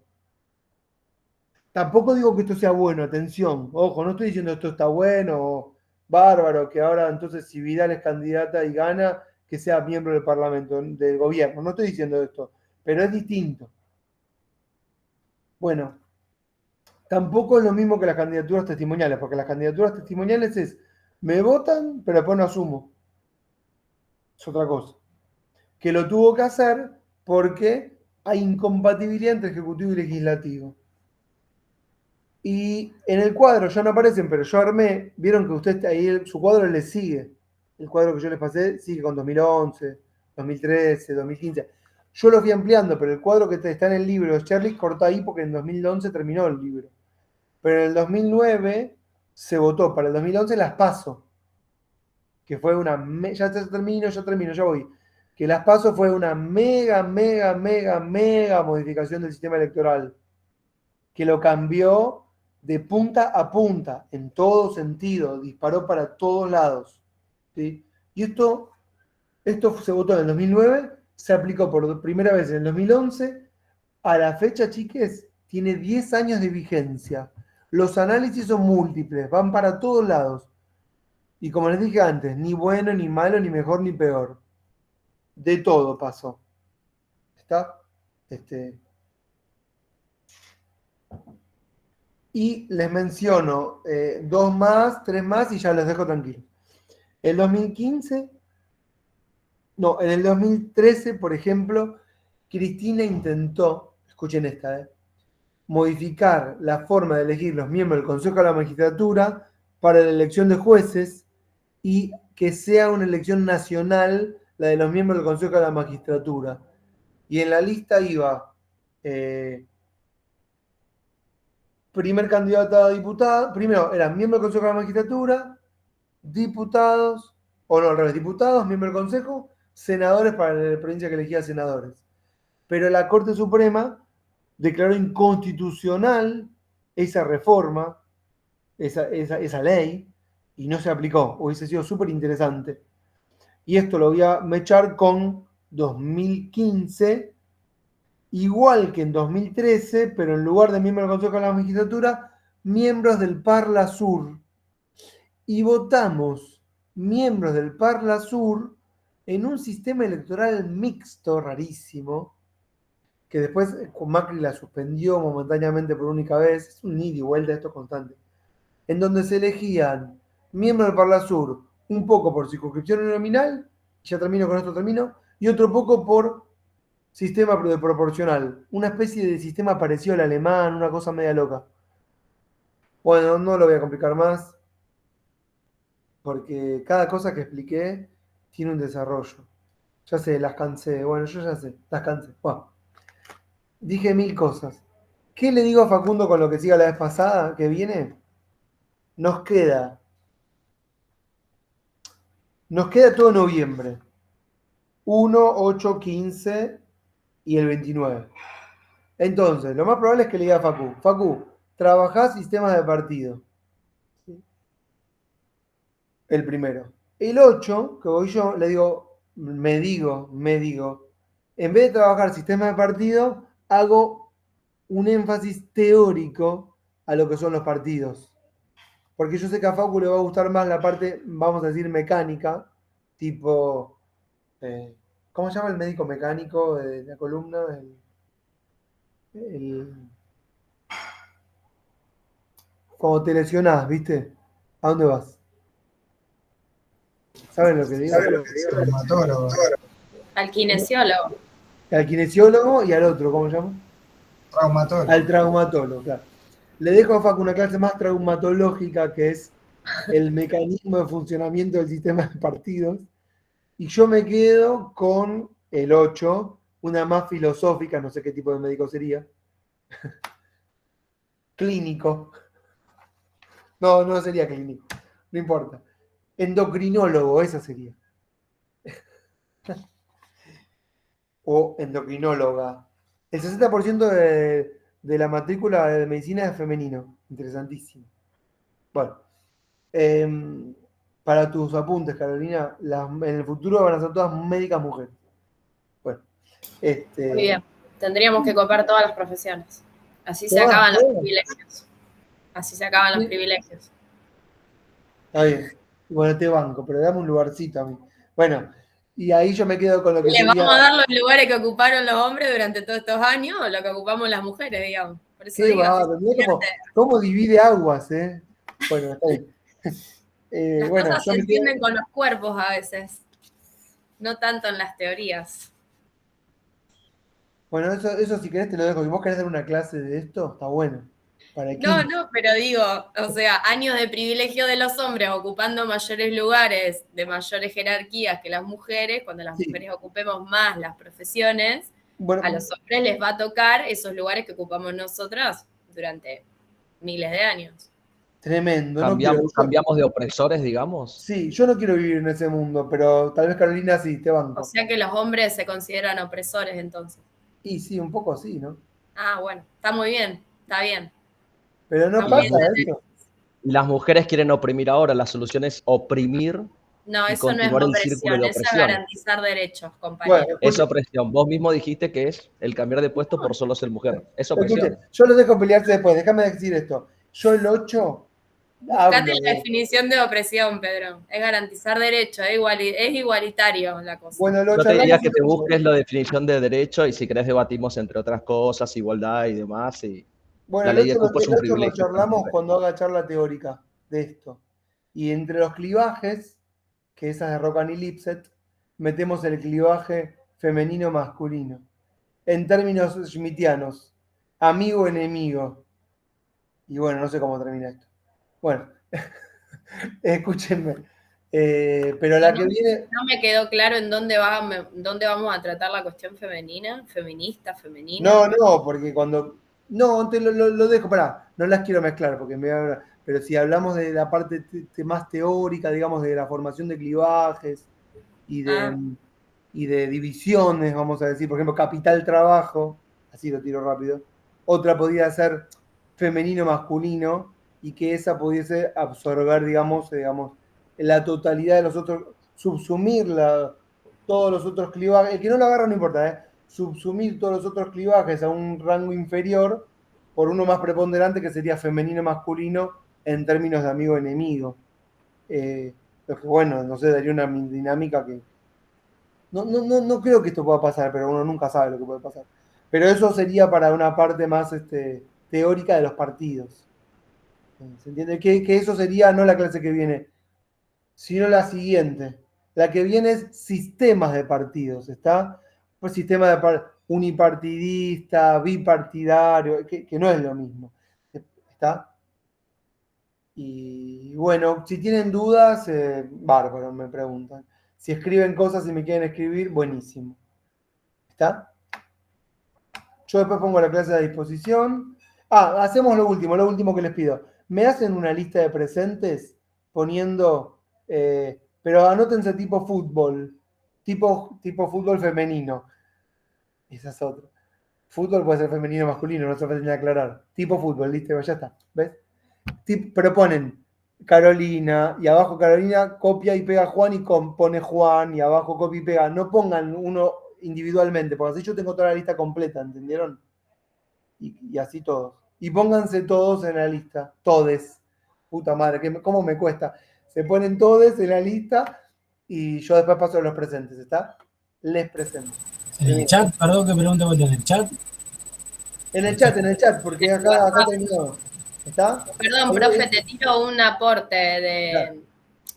Tampoco digo que esto sea bueno, atención, ojo, no estoy diciendo esto está bueno o bárbaro, que ahora entonces si Vidal es candidata y gana, que sea miembro del Parlamento, del gobierno, no estoy diciendo esto, pero es distinto. Bueno, tampoco es lo mismo que las candidaturas testimoniales, porque las candidaturas testimoniales es, me votan, pero después no asumo. Es otra cosa. Que lo tuvo que hacer porque hay incompatibilidad entre ejecutivo y legislativo. Y en el cuadro ya no aparecen, pero yo armé, vieron que usted ahí, su cuadro le sigue. El cuadro que yo les pasé sigue con 2011, 2013, 2015. Yo lo fui ampliando, pero el cuadro que está en el libro de Sherlick corta ahí porque en 2011 terminó el libro. Pero en el 2009 se votó para el 2011 las PASO, que fue una, ya termino, ya voy. Que las PASO fue una mega modificación del sistema electoral, que lo cambió de punta a punta, en todo sentido, disparó para todos lados. ¿Sí? Y esto se votó en el 2009, se aplicó por primera vez en el 2011, a la fecha, chiques, tiene 10 años de vigencia. Los análisis son múltiples, van para todos lados. Y como les dije antes, ni bueno, ni malo, ni mejor, ni peor. De todo pasó. ¿Está? Y les menciono 2 más, 3 más y ya los dejo tranquilos. El 2015, no, en el 2013, por ejemplo, Cristina intentó, escuchen esta, modificar la forma de elegir los miembros del Consejo de la Magistratura para la elección de jueces y que sea una elección nacional la de los miembros del Consejo de la Magistratura. Y en la lista iba primer candidato a diputado, primero eran miembros del Consejo de la Magistratura, diputados, o no, al revés, diputados, miembros del Consejo, senadores para la provincia que elegía senadores. Pero la Corte Suprema declaró inconstitucional esa reforma, esa ley, y no se aplicó. Hubiese sido súper interesante. Y esto lo voy a mechar con 2015, igual que en 2013, pero en lugar de miembros del Consejo de la Magistratura, miembros del Parla Sur. Y votamos miembros del Parla Sur en un sistema electoral mixto, rarísimo, que después con Macri la suspendió momentáneamente por única vez. Es un ida y vuelta esto constante. En donde se elegían miembros del Parla Sur, un poco por circunscripción nominal, ya termino con esto, y otro poco por sistema de proporcional, una especie de sistema parecido al alemán, una cosa media loca. Bueno, no lo voy a complicar más, porque cada cosa que expliqué tiene un desarrollo. Ya sé, las cansé, bueno, yo ya sé, las cansé. Bueno, dije 1000 cosas. ¿Qué le digo a Facundo con lo que siga la vez pasada, que viene? Nos queda todo noviembre. 1, 8, 15 y el 29. Entonces, lo más probable es que le diga a Facu, trabajás sistemas de partido. El primero. El 8, que voy yo, le digo, me digo, en vez de trabajar sistemas de partido, hago un énfasis teórico a lo que son los partidos. Porque yo sé que a Facu le va a gustar más la parte, vamos a decir, mecánica, tipo, ¿cómo se llama el médico mecánico de la columna? Cuando te lesionás, ¿viste? ¿A dónde vas? ¿Saben lo que digo? Traumatólogo. Al kinesiólogo. Al kinesiólogo y al otro, ¿cómo se llama? Traumatólogo. Al traumatólogo, claro. Le dejo a Facu una clase más traumatológica, que es el mecanismo de funcionamiento del sistema de partidos. Y yo me quedo con el 8, una más filosófica, no sé qué tipo de médico sería. Clínico. No sería clínico, no importa. Endocrinólogo, esa sería. O endocrinóloga. El 60% de la matrícula de medicina es femenino. Interesantísimo. Bueno, para tus apuntes, Carolina, en el futuro van a ser todas médicas mujeres. Bueno, Muy bien. Tendríamos que copar todas las profesiones. Así se Todas, acaban los todas. privilegios. Así se acaban los privilegios. Está bien. Bueno, te banco, pero dame un lugarcito a mí. Bueno, y ahí yo me quedo con lo que ¿Le sería... vamos a dar los lugares que ocuparon los hombres durante todos estos años o lo que ocupamos las mujeres, digamos? Por eso Qué digo, así bárbaro, se mirá invierte. cómo divide aguas, ¿eh? Bueno, está bien. Las Bueno, cosas yo se me quedo... entienden con los cuerpos a veces, no tanto en las teorías. Bueno, eso si querés te lo dejo. Si vos querés hacer una clase de esto, está bueno. Para No, 15. no, pero digo, o sea, años de privilegio de los hombres ocupando mayores lugares de mayores jerarquías que las mujeres, cuando las Sí. mujeres ocupemos más las profesiones, Bueno, a los hombres les va a tocar esos lugares que ocupamos nosotras durante miles de años. tremendo. No quiero... Cambiamos de opresores, digamos. Sí, yo no quiero vivir en ese mundo, pero tal vez Carolina sí, te O banco. sea que los hombres se consideran opresores entonces. Y sí, un poco sí, ¿no? Ah, bueno, está muy bien, está bien. Pero no Está muy pasa bien. eso. Las mujeres quieren oprimir ahora, la solución es oprimir No, y eso no es continuar el círculo opresión, de eso es opresión. garantizar derechos, Bueno, compañero. Es opresión. Vos mismo dijiste que es el cambiar de puesto por solo ser mujer. Es opresión. escuche, yo los dejo pelearse después. Déjame decir esto. Yo el 8 Buscate hablo la de... definición de opresión, Pedro. Es garantizar derechos, es igualitario la cosa. Bueno, lo Yo te diría charlamos que el te 8. busques la definición de derecho y si querés debatimos entre otras cosas, igualdad y demás. Y Bueno, la el ley de 8, cupo es un lo privilegio para las charlamos mujeres. cuando haga charla teórica de esto. Y entre los clivajes, que esa es de Roccan y Lipset, metemos el clivaje femenino-masculino. En términos schmittianos, amigo-enemigo. Y bueno, no sé cómo termina esto. Bueno, escúchenme. Pero la que viene... No me quedó claro en dónde vamos a tratar la cuestión femenina, feminista, femenina. No, porque cuando... No, te lo dejo, pará, no las quiero mezclar porque pero si hablamos de la parte más teórica, digamos, de la formación de clivajes y Ah, de divisiones, vamos a decir, por ejemplo, capital-trabajo, así lo tiro rápido. Otra podría ser femenino-masculino y que esa pudiese absorber, digamos, la totalidad de los otros, subsumir todos los otros clivajes. El que no lo agarra no importa, ¿eh? Subsumir todos los otros clivajes a un rango inferior por uno más preponderante que sería femenino-masculino en términos de amigo-enemigo. Lo que, bueno, no sé, daría una dinámica que... No creo que esto pueda pasar, pero uno nunca sabe lo que puede pasar. Pero eso sería para una parte más teórica de los partidos. ¿Se entiende? Que eso sería no la clase que viene, sino la siguiente. La que viene es sistemas de partidos, ¿está? Pues sistema unipartidista, bipartidario, que no es lo mismo, ¿está? Y bueno, si tienen dudas, bárbaro, me preguntan. Si escriben cosas y me quieren escribir, buenísimo. ¿Está? Yo después pongo la clase a disposición. Hacemos lo último que les pido. Me hacen una lista de presentes poniendo, pero anótense tipo fútbol, tipo fútbol femenino. Esa es otra. Fútbol puede ser femenino o masculino, no se puede ni aclarar. Tipo fútbol, listo, ya está. ¿Ves? Pero ponen Carolina y abajo Carolina copia y pega Juan y pone Juan y abajo copia y pega. No pongan uno individualmente, porque así yo tengo toda la lista completa, ¿entendieron? Y así todos. Y pónganse todos en la lista, todes. Puta madre, ¿cómo me cuesta? Se ponen todos en la lista y yo después paso a los presentes, ¿está? Les presento. En el chat, perdón que pregunte vuelta, en el chat. En el chat, porque acá terminó. ¿Está? Perdón, profe, te tiro un aporte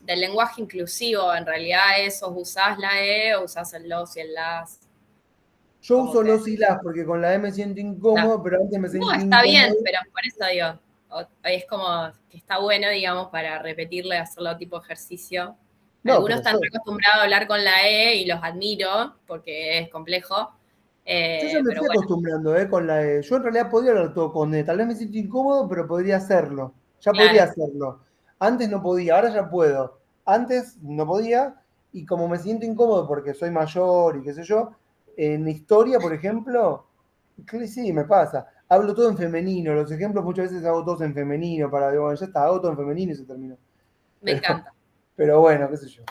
del lenguaje inclusivo. En realidad, ¿esos usás la E o usás el los y el las? Yo uso los y las porque con la E me siento incómodo, pero antes me sentí No, está incómodo. bien, pero por eso digo, es como que está bueno, digamos, para repetirle, hacerlo tipo ejercicio. Algunos están acostumbrados a hablar con la E y los admiro porque es complejo. Yo ya me fui acostumbrando con la E. Yo en realidad podría hablar todo con E. Tal vez me siento incómodo, pero podría hacerlo. Podría hacerlo. Antes no podía, ahora ya puedo. Antes no podía y como me siento incómodo porque soy mayor y qué sé yo, en historia, por ejemplo, sí, me pasa. hablo todo en femenino. Los ejemplos muchas veces hago todos en femenino para, bueno, ya está, hago todo en femenino y se terminó. Me encanta. Pero bueno, qué sé yo.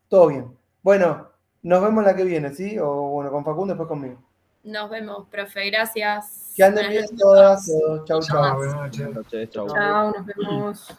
Todo bien. Bueno, nos vemos la que viene, ¿sí? O bueno, con Facundo, después conmigo. Nos vemos, profe. Gracias. Que anden Buenas bien noches a todas. todos. Chau, Chao, chau. buenas noches. Buenas noches, chau. Chao, nos vemos.